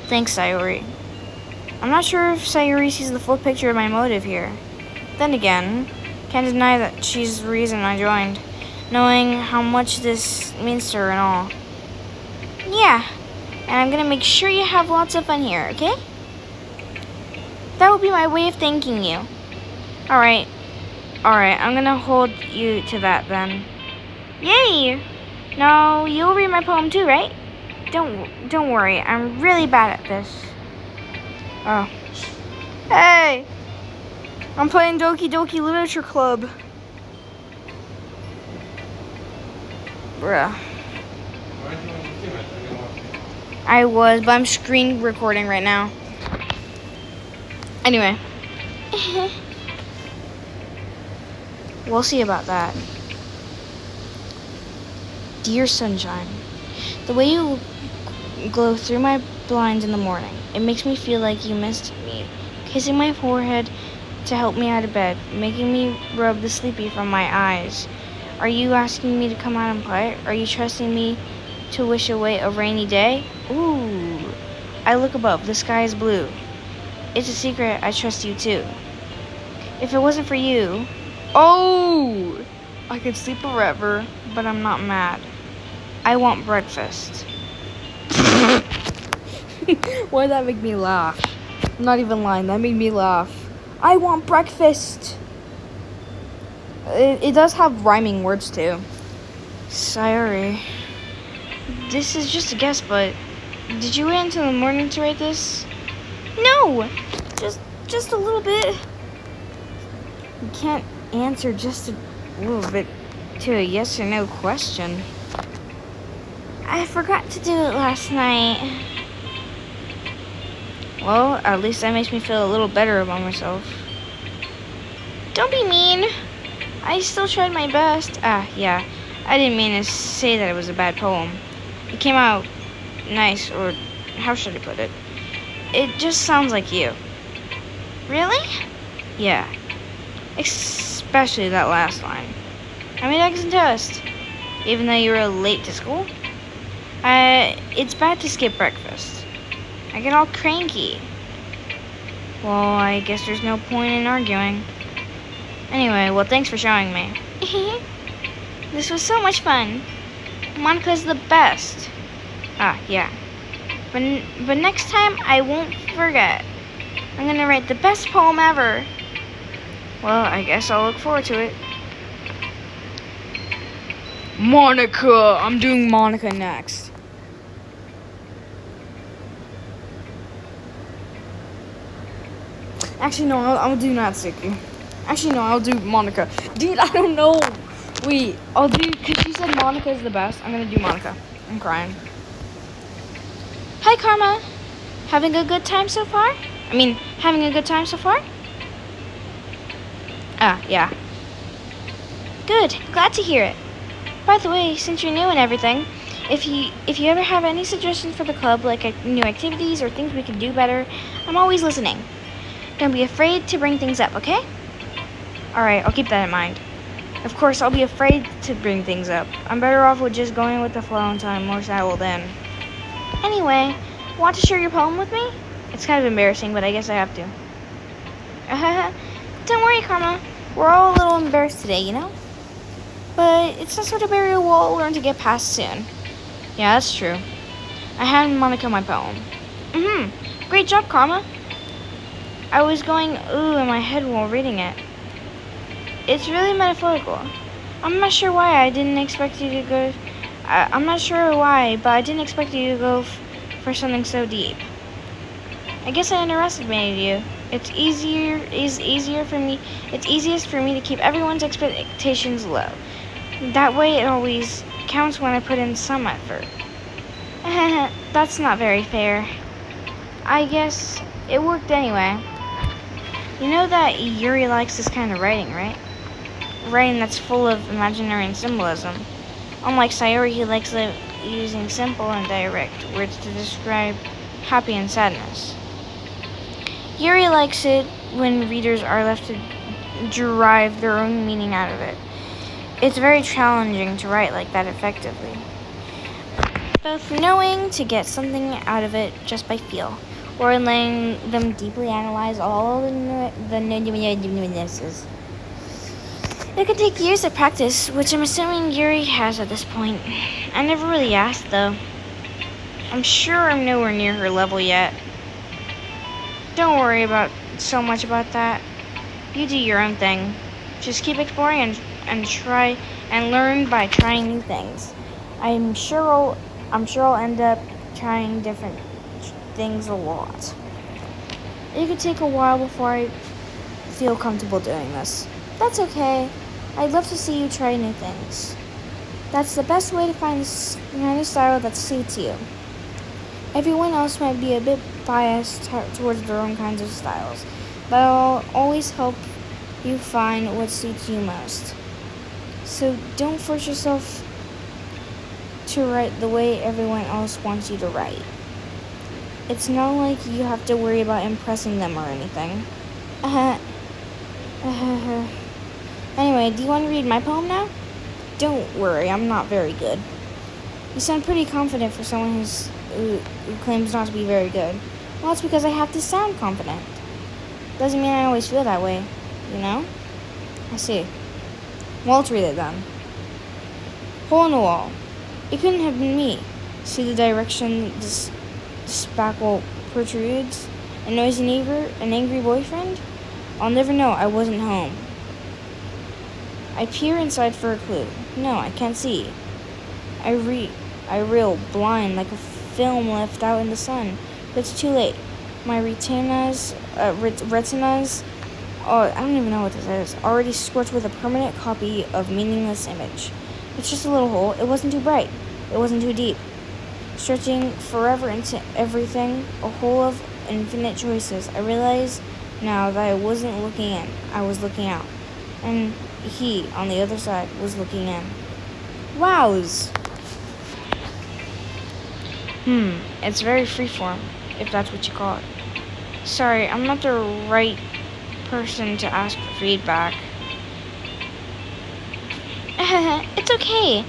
A: Thanks, Sayori. I'm not sure if Sayori sees the full picture of my motive here. Then again, can't deny that she's the reason I joined, knowing how much this means to her and all. Yeah, and I'm gonna make sure you have lots of fun here, okay? That will be my way of thanking you. Alright, I'm gonna hold you to that then. Yay! Now, you'll read my poem too, right? Don't worry, I'm really bad at this. Oh. Hey! I'm playing Doki Doki Literature Club. Bruh. I was, but I'm screen recording right now. Anyway. We'll see about that. Dear sunshine, the way you glow through my blinds in the morning, it makes me feel like you missed me, kissing my forehead to help me out of bed, making me rub the sleepy from my eyes, Are you asking me to come out and play? Are you trusting me to wish away a rainy day? Ooh. I look above. The sky is blue. It's a secret. I trust you too. If it wasn't for you... Oh! I could sleep forever, but I'm not mad. I want breakfast. Why did that make me laugh? I'm not even lying. That made me laugh. I want breakfast. It does have rhyming words too. Sorry. This is just a guess, but did you wait until the morning to write this? No! Just a little bit. You can't answer just a little bit to a yes or no question. I forgot to do it last night. Well, at least that makes me feel a little better about myself. Don't be mean. I still tried my best. Yeah. I didn't mean to say that it was a bad poem. It came out nice, or how should I put it? It just sounds like you. Really? Yeah. Especially that last line. I made eggs and toast, even though you were late to school. It's bad to skip breakfast. I get all cranky. Well, I guess there's no point in arguing. Anyway, well, thanks for showing me. This was so much fun. Monica's the best. Yeah. But next time, I won't forget. I'm gonna write the best poem ever. Well, I guess I'll look forward to it. Monica! I'm doing Monica next. Actually, no, I'll do Natsuki. Actually, no, I'll do Monica. Dude, I don't know. Wait, I'll do, because she said Monica is the best. I'm going to do Monica. I'm crying. Hi, Karma. Having a good time so far? Having a good time so far? Yeah. Good. Glad to hear it. By the way, since you're new and everything, if you ever have any suggestions for the club, like new activities or things we can do better, I'm always listening. Don't be afraid to bring things up, okay? Alright, I'll keep that in mind. Of course, I'll be afraid to bring things up. I'm better off with just going with the flow until I'm more settled in. Anyway, want to share your poem with me? It's kind of embarrassing, but I guess I have to. Don't worry, Karma. We're all a little embarrassed today, you know? But it's the sort of barrier we'll all learn to get past soon. Yeah, that's true. I handed Monica my poem. Great job, Karma. I was going ooh in my head while reading it. It's really metaphorical. I'm not sure why I didn't expect you to go. I'm not sure why, but I didn't expect you to go for something so deep. I guess I underestimated you. It's easiest for me to keep everyone's expectations low. That way it always counts when I put in some effort. That's not very fair. I guess it worked anyway. You know that Yuri likes this kind of writing, right? Writing that's full of imaginary and symbolism. Unlike Sayori, he likes using simple and direct words to describe happy and sadness. Yuri likes it when readers are left to derive their own meaning out of it. It's very challenging to write like that effectively. Both knowing to get something out of it just by feel, or letting them deeply analyze all the nuances. It could take years of practice, which I'm assuming Yuri has at this point. I never really asked, though. I'm sure I'm nowhere near her level yet. Don't worry so much about that. You do your own thing. Just keep exploring and try and learn by trying new things. I'm sure I'll end up trying different things a lot. It could take a while before I feel comfortable doing this. That's okay. I'd love to see you try new things. That's the best way to find the kind of style that suits you. Everyone else might be a bit biased towards their own kinds of styles, but I'll always help you find what suits you most. So don't force yourself to write the way everyone else wants you to write. It's not like you have to worry about impressing them or anything. Anyway, do you want to read my poem now? Don't worry, I'm not very good. You sound pretty confident for someone who claims not to be very good. Well, that's because I have to sound confident. Doesn't mean I always feel that way, you know? I see. Well, let's read it then. Hole in the wall. It couldn't have been me. See the direction this spackle protrudes? A noisy neighbor? An angry boyfriend? I'll never know. I wasn't home. I peer inside for a clue. No, I can't see. I reel blind like a film left out in the sun. But it's too late. My retinas, I don't even know what this is, already scorched with a permanent copy of meaningless image. It's just a little hole. It wasn't too bright. It wasn't too deep. Stretching forever into everything, a hole of infinite choices. I realize now that I wasn't looking in. I was looking out. And he, on the other side, was looking in. Wows! It's very freeform, if that's what you call it. Sorry, I'm not the right person to ask for feedback. It's okay.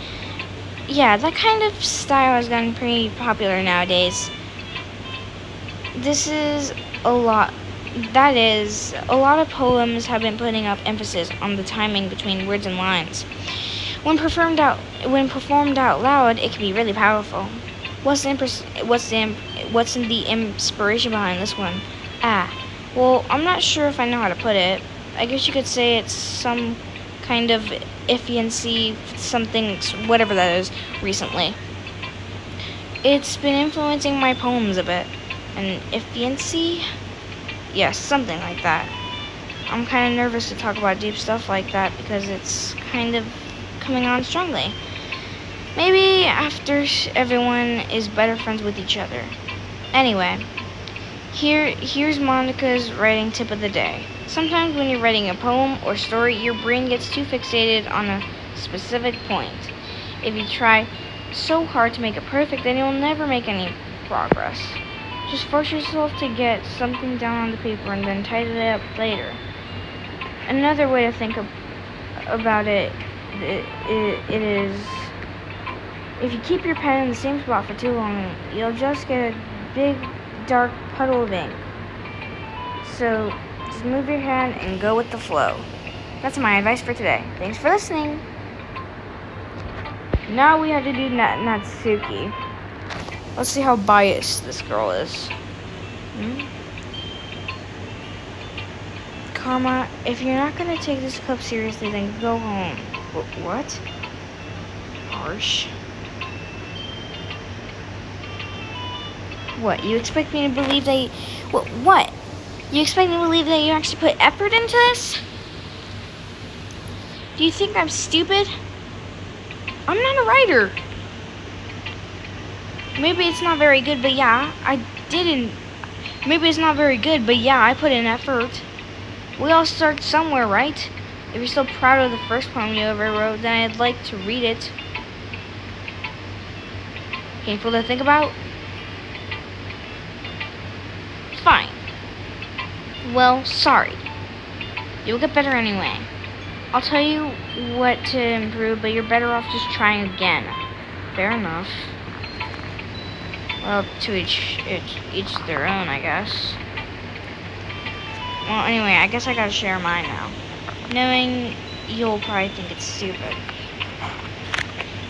A: Yeah, that kind of style has gotten pretty popular nowadays. A lot of poems have been putting up emphasis on the timing between words and lines. When performed out loud, it can be really powerful. What's in the inspiration behind this one? Well, I'm not sure if I know how to put it. I guess you could say it's some kind of efficiency, something, whatever that is, recently. It's been influencing my poems a bit. An efficiency? Yes, something like that. I'm kind of nervous to talk about deep stuff like that because it's kind of coming on strongly. Maybe after everyone is better friends with each other. Anyway, here's Monica's writing tip of the day. Sometimes when you're writing a poem or story, your brain gets too fixated on a specific point. If you try so hard to make it perfect, then you'll never make any progress. Just force yourself to get something down on the paper and then tidy it up later. Another way to think about it is, if you keep your pen in the same spot for too long, you'll just get a big, dark puddle of ink. So, just move your hand and go with the flow. That's my advice for today. Thanks for listening. Now we have to do Natsuki. Let's see how biased this girl is. Karma, if you're not going to take this club seriously, then go home. What? Harsh. What? You expect me to believe that What? You expect me to believe that you actually put effort into this? Do you think I'm stupid? I'm not a writer. Maybe it's not very good, but yeah, Maybe it's not very good, but yeah, I put in effort. We all start somewhere, right? If you're still proud of the first poem you ever wrote, then I'd like to read it. Painful to think about? Fine. Well, sorry. You'll get better anyway. I'll tell you what to improve, but you're better off just trying again. Fair enough. Well, to each their own, I guess. Well, anyway, I guess I gotta share mine now. Knowing you'll probably think it's stupid.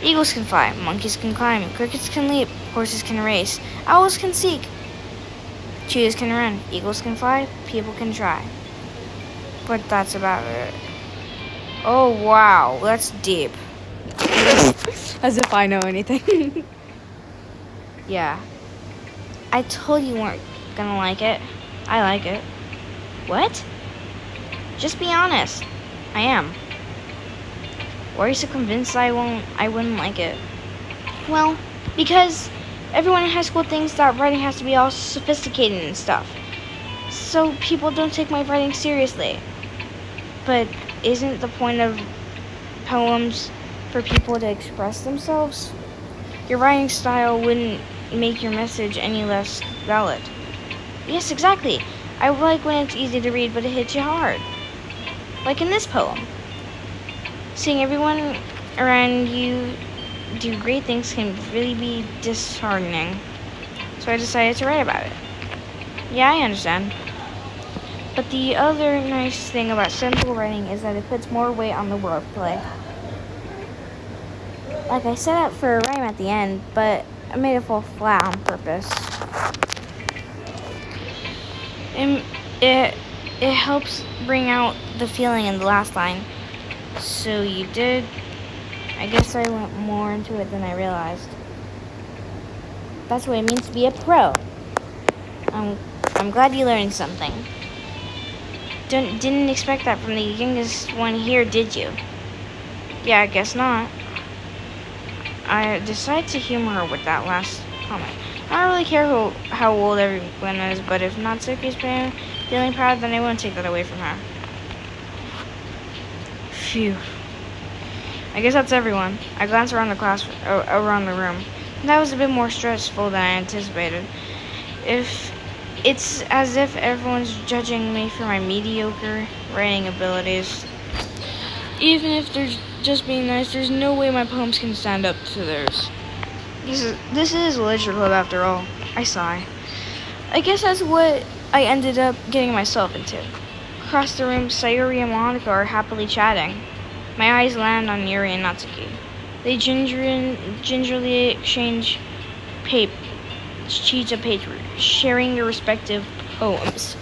A: Eagles can fly, monkeys can climb, crickets can leap, horses can race, owls can seek, cheetahs can run, eagles can fly, people can try. But that's about it. Oh, wow, that's deep. As if I know anything. Yeah. I told you weren't gonna like it. I like it. What? Just be honest. I am. Why are you so convinced I wouldn't like it? Well, because everyone in high school thinks that writing has to be all sophisticated and stuff. So people don't take my writing seriously. But isn't the point of poems for people to express themselves? Your writing style wouldn't make your message any less valid. Yes, exactly. I like when it's easy to read, but it hits you hard. Like in this poem. Seeing everyone around you do great things can really be disheartening. So I decided to write about it. Yeah, I understand. But the other nice thing about simple writing is that it puts more weight on the wordplay. Like I set up for a rhyme at the end, but I made it fall flat on purpose. It helps bring out the feeling in the last line. So you did. I guess I went more into it than I realized. That's what it means to be a pro. I'm glad you learned something. Didn't expect that from the youngest one here, did you? Yeah, I guess not. I decided to humor her with that last comment. I don't really care how old everyone is, but if Natsuki's feeling proud, then I won't take that away from her. Phew. I guess that's everyone. I glanced around around the room. That was a bit more stressful than I anticipated. It's as if everyone's judging me for my mediocre writing abilities. Even if they're just being nice, there's no way my poems can stand up to theirs. This is a literature club after all. I sigh. I guess that's what I ended up getting myself into. Across the room, Sayuri and Monica are happily chatting. My eyes land on Yuri and Natsuki. They gingerly exchange sheets of paper, sharing their respective poems.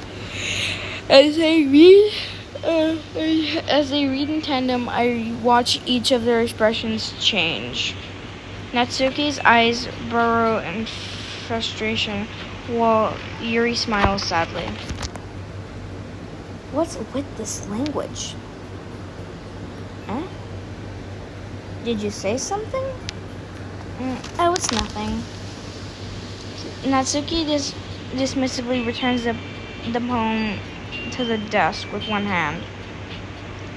A: As they read in tandem, I watch each of their expressions change. Natsuki's eyes burrow in frustration, while Yuri smiles sadly. What's with this language? Huh? Did you say something? Oh, it's nothing. Natsuki dismissively returns the poem to the desk with one hand.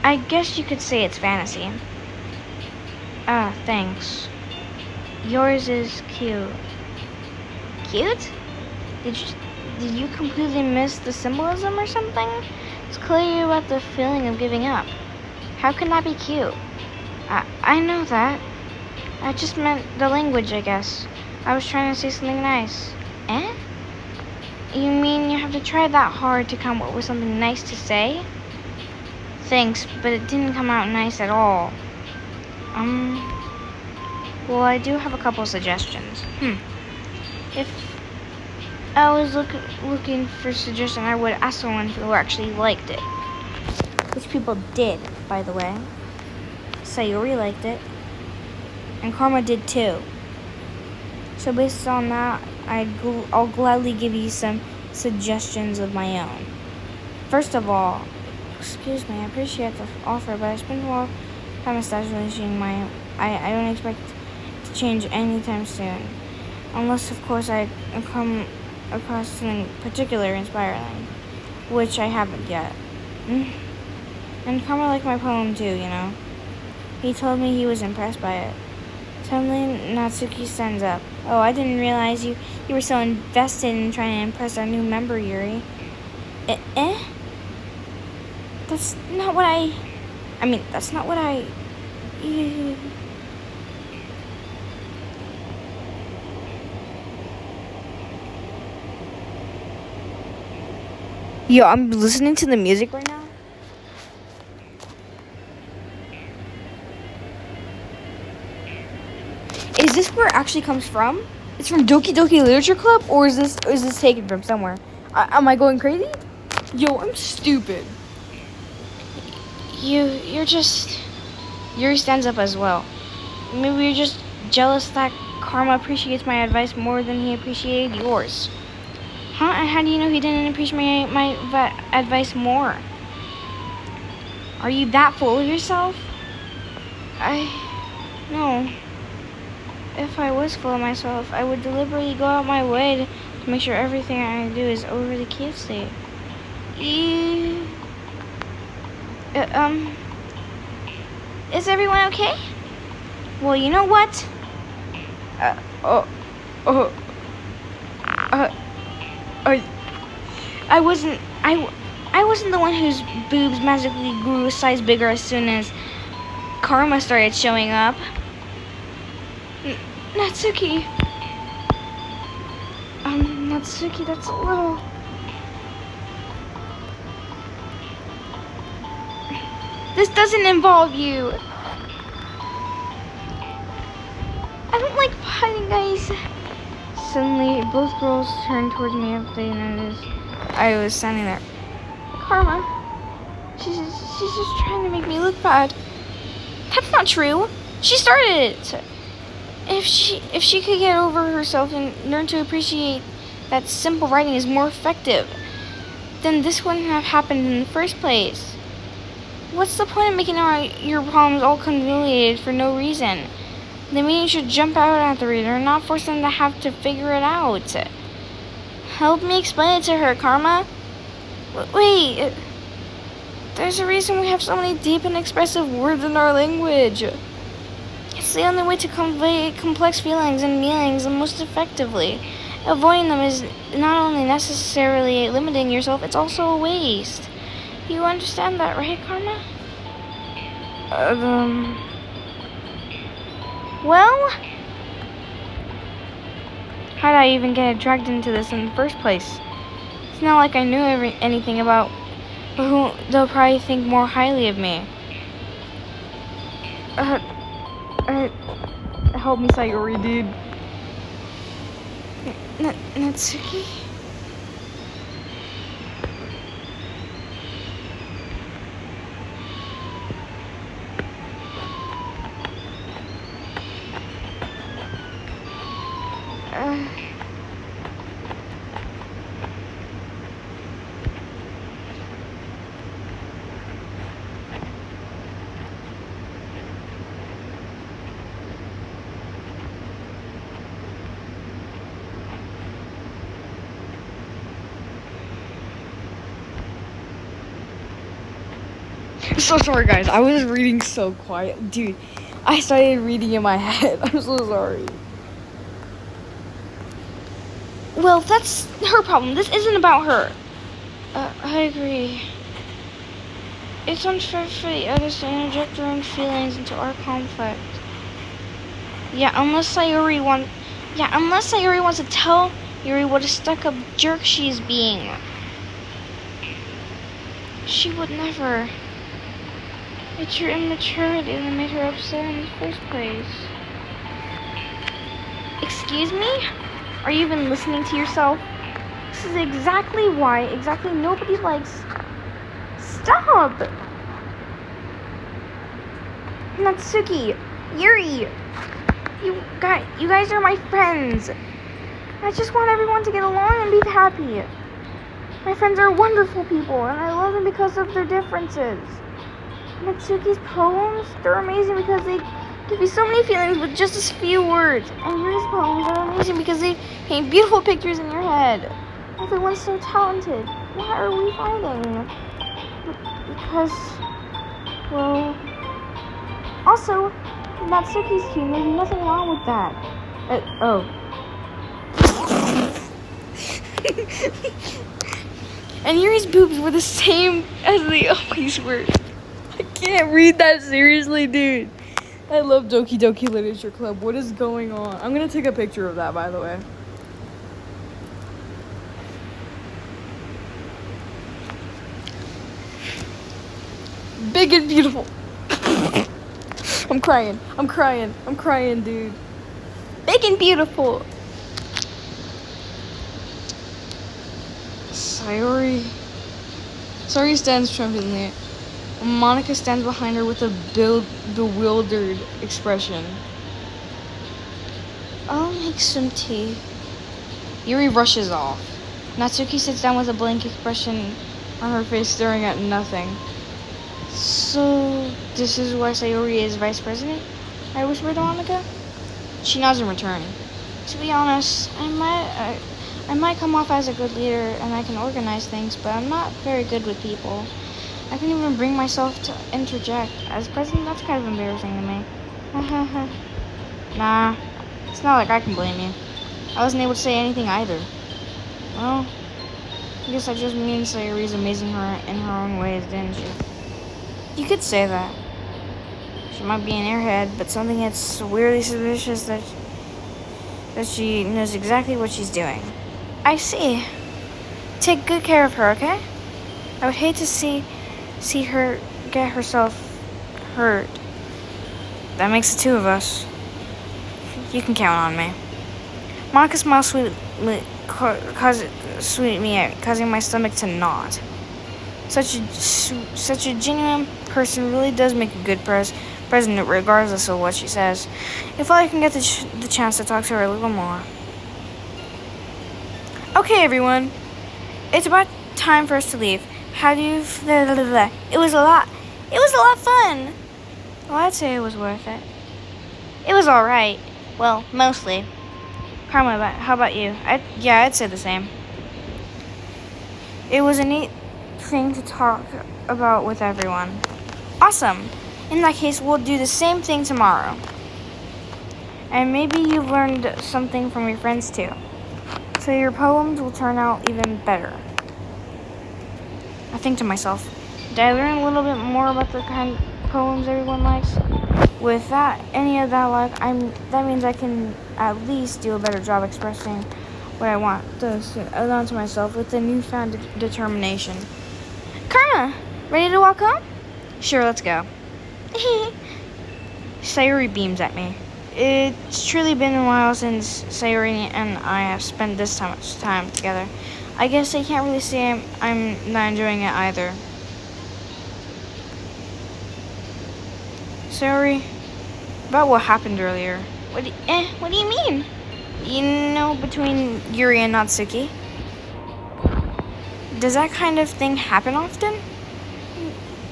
A: I guess you could say it's fantasy. Ah, thanks. Yours is cute. Cute? Did you completely miss the symbolism or something? It's clearly about the feeling of giving up. How can that be cute? I know that. I just meant the language, I guess. I was trying to say something nice. Eh? You mean you have to try that hard to come up with something nice to say? Thanks, but it didn't come out nice at all. Well, I do have a couple suggestions. If I was looking for suggestions, I would ask someone who actually liked it. Which people did, by the way. Sayuri liked it. And Karma did too. So based on that, I'll gladly give you some suggestions of my own. First of all, excuse me, I appreciate the offer, but I spent a lot of time establishing my... I don't expect to change anytime soon. Unless, of course, I come across something particularly inspiring, which I haven't yet. And Karma liked my poem too, you know. He told me he was impressed by it. Suddenly, Natsuki stands up. Oh, I didn't realize you were so invested in trying to impress our new member, Yuri. That's not what that's not what I... Yo, I'm listening to the music right now. Is this where it actually comes from? It's from Doki Doki Literature Club, or is this taken from somewhere? Am I going crazy? Yo, I'm stupid. You're just... Yuri stands up as well. Maybe you're just jealous that Karma appreciates my advice more than he appreciated yours. Huh? And how do you know he didn't appreciate my advice more? Are you that full of yourself? No. If I was full of myself, I would deliberately go out my way to make sure everything I do is overly cutesy. Is everyone okay? Well, you know what? I wasn't the one whose boobs magically grew a size bigger as soon as Karma started showing up. Natsuki. Natsuki, that's a little... This doesn't involve you. I don't like fighting, guys. Suddenly, both girls turned towards me after they noticed I was standing there. Karma. She's just trying to make me look bad. That's not true. She started it. If she could get over herself and learn to appreciate that simple writing is more effective, then this wouldn't have happened in the first place. What's the point of making out your problems all convoluted for no reason? The meaning should jump out at the reader and not force them to have to figure it out. Help me explain it to her, Karma. Wait, there's a reason we have so many deep and expressive words in our language. It's the only way to convey complex feelings and meanings most effectively. Avoiding them is not only necessarily limiting yourself, it's also a waste. You understand that, right, Karma? Well, how did I even get dragged into this in the first place? It's not like I knew anything about who they'll probably think more highly of me. Help me, Sayori, dude. Natsuki? So sorry, guys. I was reading so quiet. Dude, I started reading in my head. I'm so sorry. Well, that's her problem. This isn't about her. I agree. It's unfair for the others to interject their own feelings into our conflict. Unless Sayori wants to tell Yuri what a stuck-up jerk she's being. She would never. It's your immaturity that made her upset in the first place. Excuse me? Are you even listening to yourself? This is exactly why nobody likes... Stop! Natsuki, Yuri, you guys are my friends. I just want everyone to get along and be happy. My friends are wonderful people, and I love them because of their differences. Natsuki's poems, they're amazing because they give you so many feelings with just a few words. And Yuri's poems are amazing because they paint beautiful pictures in your head. Everyone's so talented. Why are we fighting? Because, well... Also, Natsuki's cute. There's nothing wrong with that. And Yuri's boobs were the same as they always were. I can't read that seriously, dude. I love Doki Doki Literature Club. What is going on? I'm gonna take a picture of that, by the way. Big and beautiful. I'm crying, dude. Big and beautiful. Sayori stands tremblingly. Monica stands behind her with a bewildered expression. I'll make some tea. Yuri rushes off. Natsuki sits down with a blank expression on her face, staring at nothing. So, this is why Sayori is vice president? I whispered to Monica. She nods in return. To be honest, I might come off as a good leader and I can organize things, but I'm not very good with people. I can't even bring myself to interject. As president, that's kind of embarrassing to me. Nah, it's not like I can blame you. I wasn't able to say anything either. Well, I guess I just mean Sayori's amazing her in her own ways, didn't she? You could say that. She might be an airhead, but something that's weirdly suspicious that she knows exactly what she's doing. I see. Take good care of her, okay? I would hate to see her get herself hurt. That makes the two of us. You can count on me. Monica smiled sweetly, causing my stomach to knot. Such a genuine person really does make a good president, regardless of what she says. If I can get the chance to talk to her a little more. Okay, everyone. It's about time for us to leave. How do you... It was a lot of fun. Well, I'd say it was worth it. It was alright. Well, mostly. Karma, how about you? I'd say the same. It was a neat thing to talk about with everyone. Awesome. In that case, we'll do the same thing tomorrow. And maybe you learned something from your friends too. So your poems will turn out even better. I think to myself, did I learn a little bit more about the kind of poems everyone likes? With that, any of that luck, that means I can at least do a better job expressing what I want onto myself with a newfound determination. Karma, ready to walk home? Sure, let's go. Sayuri beams at me. It's truly been a while since Sayuri and I have spent this much time together. I guess I can't really say I'm not enjoying it either. Sayuri, about what happened earlier. What do you mean? You know, between Yuri and Natsuki? Does that kind of thing happen often?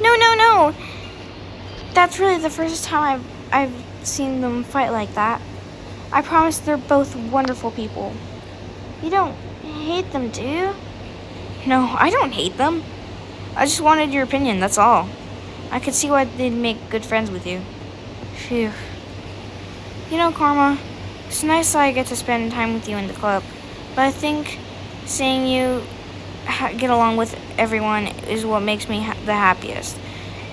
A: No. That's really the first time I've seen them fight like that. I promise they're both wonderful people. You don't hate them, do you? No, I don't hate them. I just wanted your opinion, that's all. I could see why they'd make good friends with you. Phew. You know, Karma, it's nice that I get to spend time with you in the club, but I think seeing you get along with everyone is what makes me the happiest.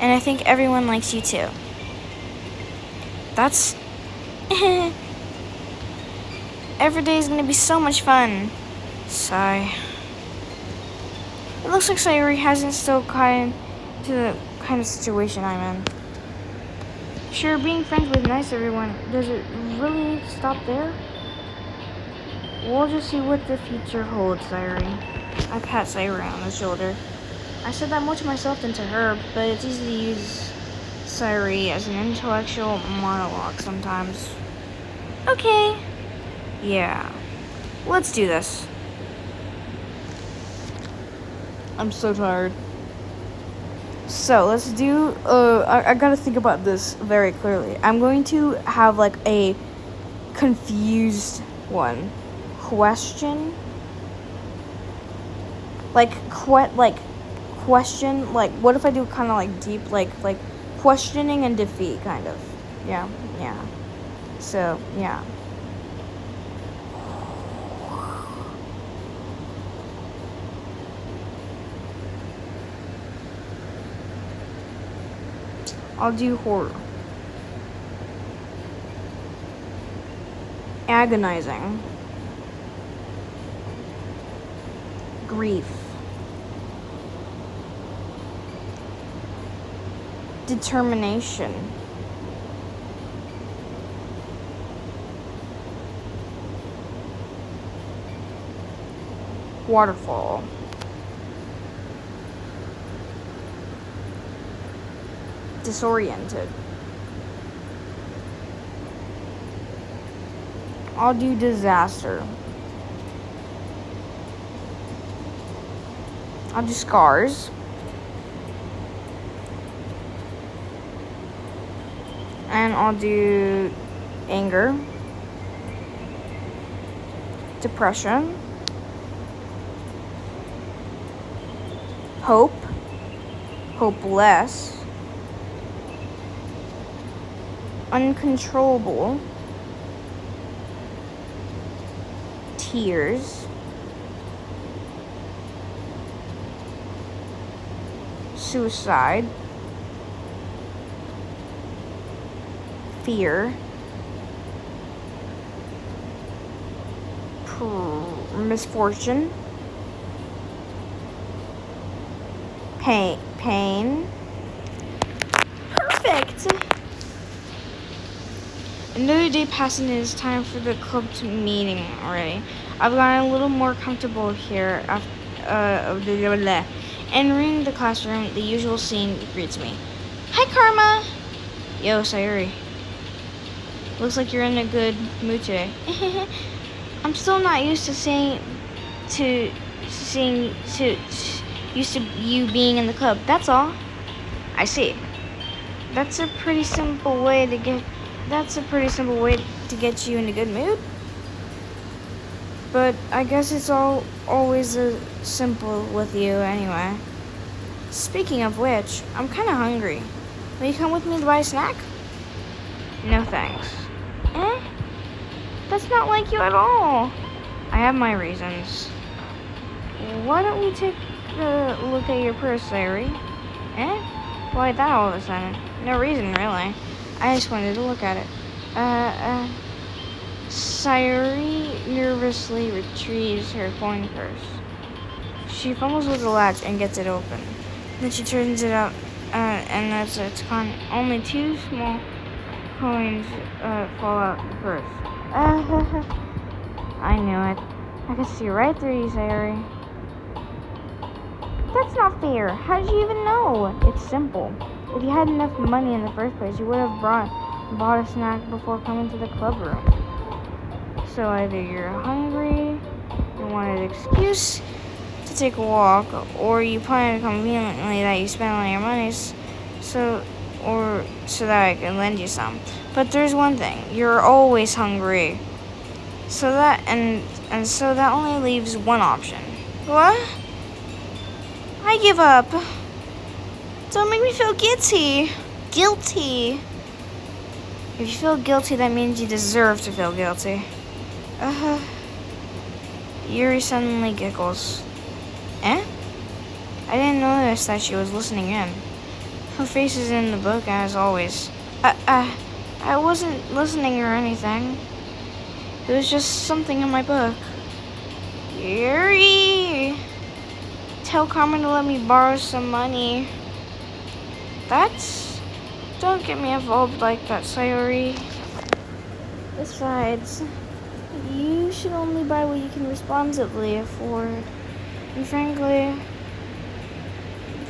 A: And I think everyone likes you too. That's... Every day is gonna be so much fun. Sigh. It looks like Sayuri hasn't still gotten to the kind of situation I'm in. Sure, being friends with nice everyone, does it really stop there? We'll just see what the future holds, Sayuri. I pat Sayuri on the shoulder. I said that more to myself than to her, but it's easy to use Sayuri as an intellectual monologue sometimes. Okay. Yeah. Let's do this. I'm so tired. So, let's do... I gotta think about this very clearly. I'm going to have, like, a confused one. Question? Question, like, what if I do kind of, like, deep, like, questioning and defeat, kind of. Yeah. So, yeah. I'll do horror. Agonizing. Grief. Determination. Waterfall. Disoriented. I'll do disaster. I'll do scars. And I'll do anger. Depression. Hope. Hopeless. Uncontrollable. Tears. Suicide. fear. Misfortune. Pain. Perfect! Another day passed and it is time for the club meeting already. I've gotten a little more comfortable here after entering the classroom. The usual scene greets me. Hi, Karma! Yo, Sayuri. Looks like you're in a good mood today. I'm still not used to used to you being in the club. That's all. I see. That's a pretty simple way to get you in a good mood. But I guess it's always simple with you anyway. Speaking of which, I'm kind of hungry. Will you come with me to buy a snack? No thanks. That's not like you at all. I have my reasons. Why don't we take a look at your purse, Sayuri? Why that all of a sudden? No reason, really. I just wanted to look at it. Sayuri nervously retrieves her coin purse. She fumbles with the latch and gets it open. Then she turns it out, and it's only 2 small coins fall out the purse. I knew it. I could see right through you, Sayuri. That's not fair. How did you even know? It's simple. If you had enough money in the first place, you would have bought a snack before coming to the club room. So either you're hungry, you wanted an excuse to take a walk, or you planned conveniently that you spent all your money so that I can lend you some. But there's one thing, you're always hungry. So that only leaves one option. What? I give up. Don't make me feel guilty. Guilty. If you feel guilty, that means you deserve to feel guilty. Yuri suddenly giggles. I didn't notice that she was listening in. Her face is in the book as always. I wasn't listening or anything. It was just something in my book. Yuri! Tell Carmen to let me borrow some money. Don't get me involved like that, Sayuri. Besides, you should only buy what you can responsibly afford. And frankly,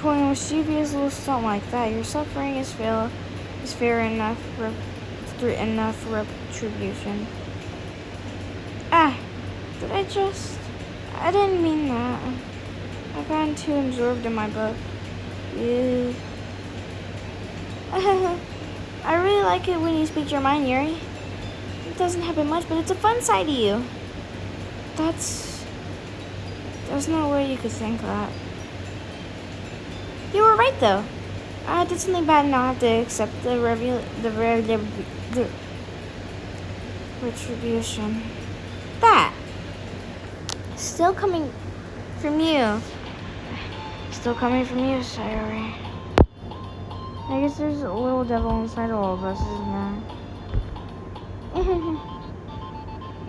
A: pulling a mischievous little stunt like that, your suffering is fair enough retribution. I didn't mean that. I've gotten too absorbed in my book. Ew. I really like it when you speak your mind, Yuri. It doesn't happen much, but it's a fun side of you. There's no way you could think that. You were right, though. I did something bad and I'll have to accept the retribution. That. Still coming from you. Sayuri. I guess there's a little devil inside all of us, isn't there?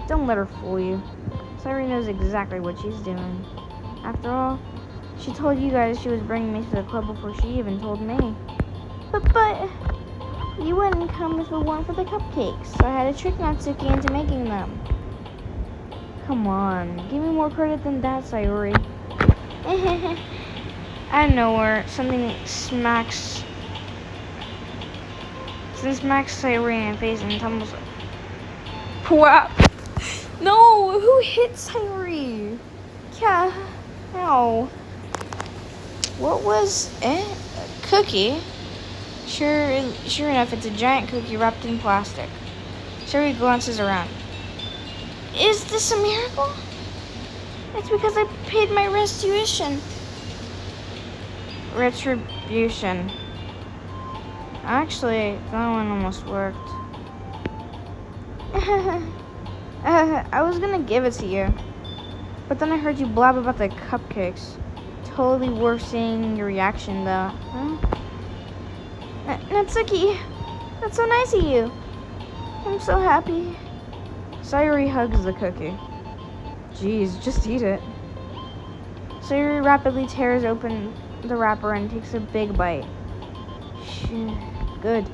A: Don't let her fool you. Sayuri knows exactly what she's doing. After all, she told you guys she was bringing me to the club before she even told me. But you wouldn't come if it weren't for the cupcakes, so I had to trick Natsuki into making them. Come on, give me more credit than that, Sayuri. Out of nowhere, something smacks Sayuri in the face and tumbles. Wow. No, who hit Sayuri? Yeah, ow. What was it? A cookie? Sure enough, it's a giant cookie wrapped in plastic. Sayuri glances around. Is this a miracle? It's because I paid my restitution. Retribution. Actually, that one almost worked. I was gonna give it to you, but then I heard you blab about the cupcakes. Totally worth seeing your reaction, though. Huh? Natsuki, that's so nice of you. I'm so happy. Sayuri hugs the cookie. Jeez, just eat it. Sayuri rapidly tears open the wrapper and takes a big bite. Good.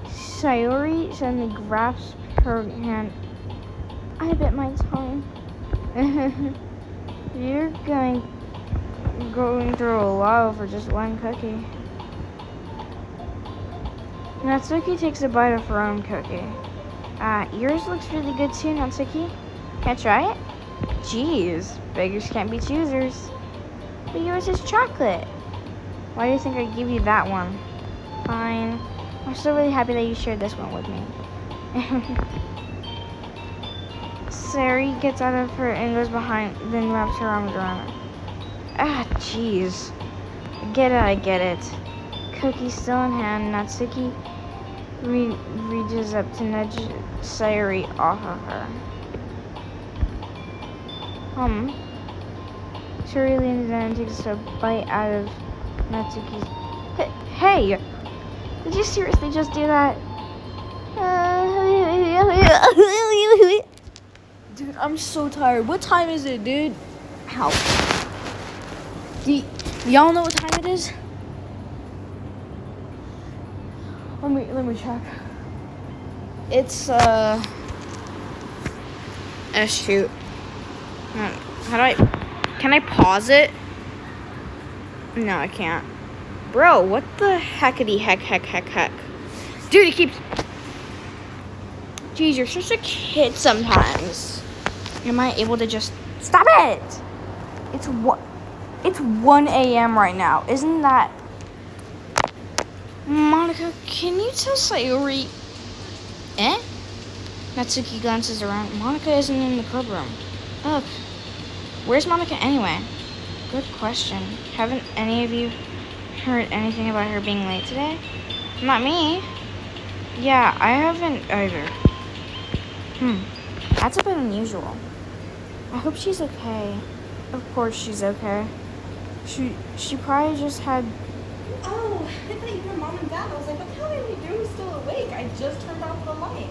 A: Sayuri suddenly grasps her hand. I bit my tongue. You're going through a lot for just one cookie. Natsuki takes a bite of her own cookie. Yours looks really good too, Natsuki. Can I try it? Jeez, beggars can't be choosers. But yours is chocolate. Why do you think I gave you that one? Fine. I'm still really happy that you shared this one with me. Sari gets out of her and goes behind, then wraps her arms around her. Jeez. I get it. Cookie still in hand, Natsuki reaches up to nudge Sayuri off of her. Sayuri leans in and takes a bite out of Natsuki's. Hey! Did you seriously just do that? Dude, I'm so tired. What time is it, dude? How? Y'all know what time it is? Let me check. It's shoot. Can I pause it? No, I can't. Bro, what the heckity heck. Dude, it keeps... Jeez, you're such a kid sometimes. Am I able to just... Stop it! It's 1 a.m. right now. Isn't that... Monica, can you tell Sayuri... Natsuki glances around. Monica isn't in the club room. Ugh. Where's Monica anyway? Good question. Haven't any of you heard anything about her being late today? Not me. Yeah, I haven't either. That's a bit unusual. I hope she's okay. Of course she's okay. She probably just had...
B: Oh, I thought you were mom and dad. I was like, what the hell are you doing still awake? I just turned off the light.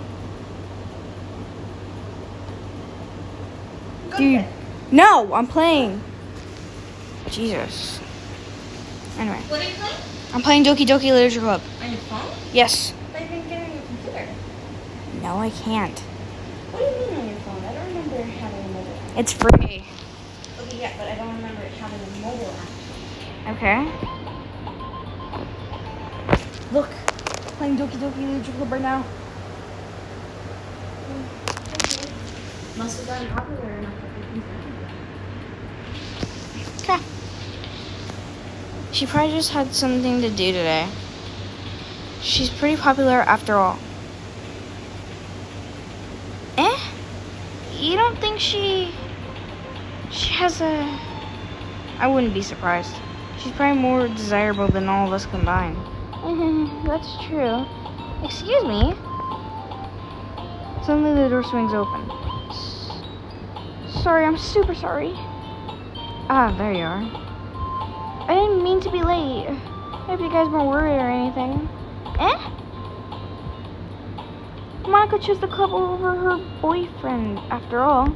A: Dude, no, I'm playing. Jesus. Anyway.
B: What are you playing?
A: I'm playing Doki Doki Literature Club.
B: On your phone?
A: Yes.
B: I thought you didn't get it on your computer.
A: No, I can't.
B: What do you mean on your phone? I don't remember having a mobile app.
A: It's free.
B: Okay, yeah, but I don't remember having a mobile app.
A: Okay. Look, playing Doki Doki Literature Club right now.
B: Must have gotten popular enough that they can.
A: Okay. She probably just had something to do today. She's pretty popular after all. You don't think she has a... I wouldn't be surprised. She's probably more desirable than all of us combined. That's true. Excuse me. Suddenly the door swings open. Sorry, I'm super sorry. There you are. I didn't mean to be late. I hope you guys weren't worried or anything. Monica chose the club over her boyfriend, after all.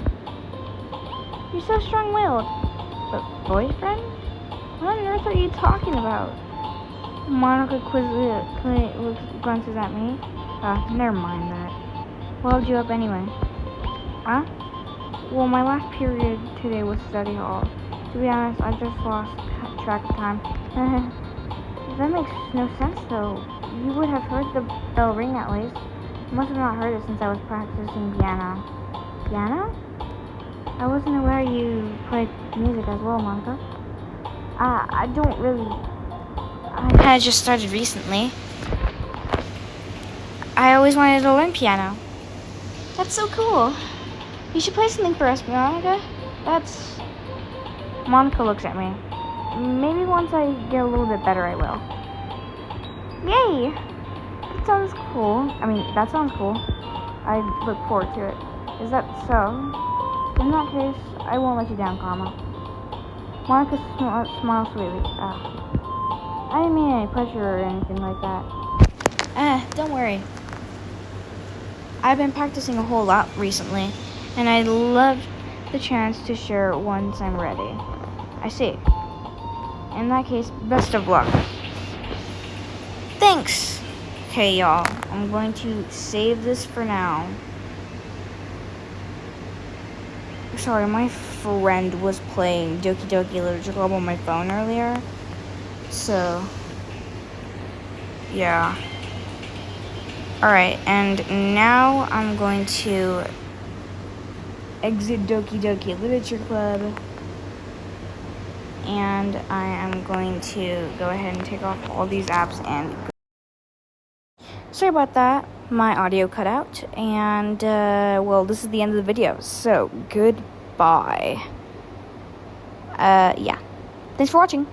A: You're so strong-willed. But boyfriend? What on earth are you talking about? Monica quizzically glances at me. Never mind that. What held you up anyway? Huh? Well, my last period today was study hall. To be honest, I just lost track of time. That makes no sense, though. You would have heard the bell ring at least. You must have not heard it since I was practicing piano. Piano? I wasn't aware you played music as well, Monica. I don't really... I kind of just started recently. I always wanted to learn piano. That's so cool. You should play something for us, Monica. That's... Monica looks at me. Maybe once I get a little bit better, I will. Yay! That sounds cool. That sounds cool. I look forward to it. Is that so? In that case, I won't let you down, Karma. Monica smiles sweetly. I didn't mean any pressure or anything like that. Don't worry. I've been practicing a whole lot recently, and I'd love the chance to share once I'm ready. I see. In that case, best of luck. Thanks! Okay, y'all. I'm going to save this for now. Sorry, my friend was playing Ddlc Literature Club on my phone earlier. So, yeah. Alright, and now I'm going to exit Ddlc Literature Club. And I am going to go ahead and take off all these apps and... Sorry about that. My audio cut out. And, well, this is the end of the video. So, goodbye. Yeah. Thanks for watching.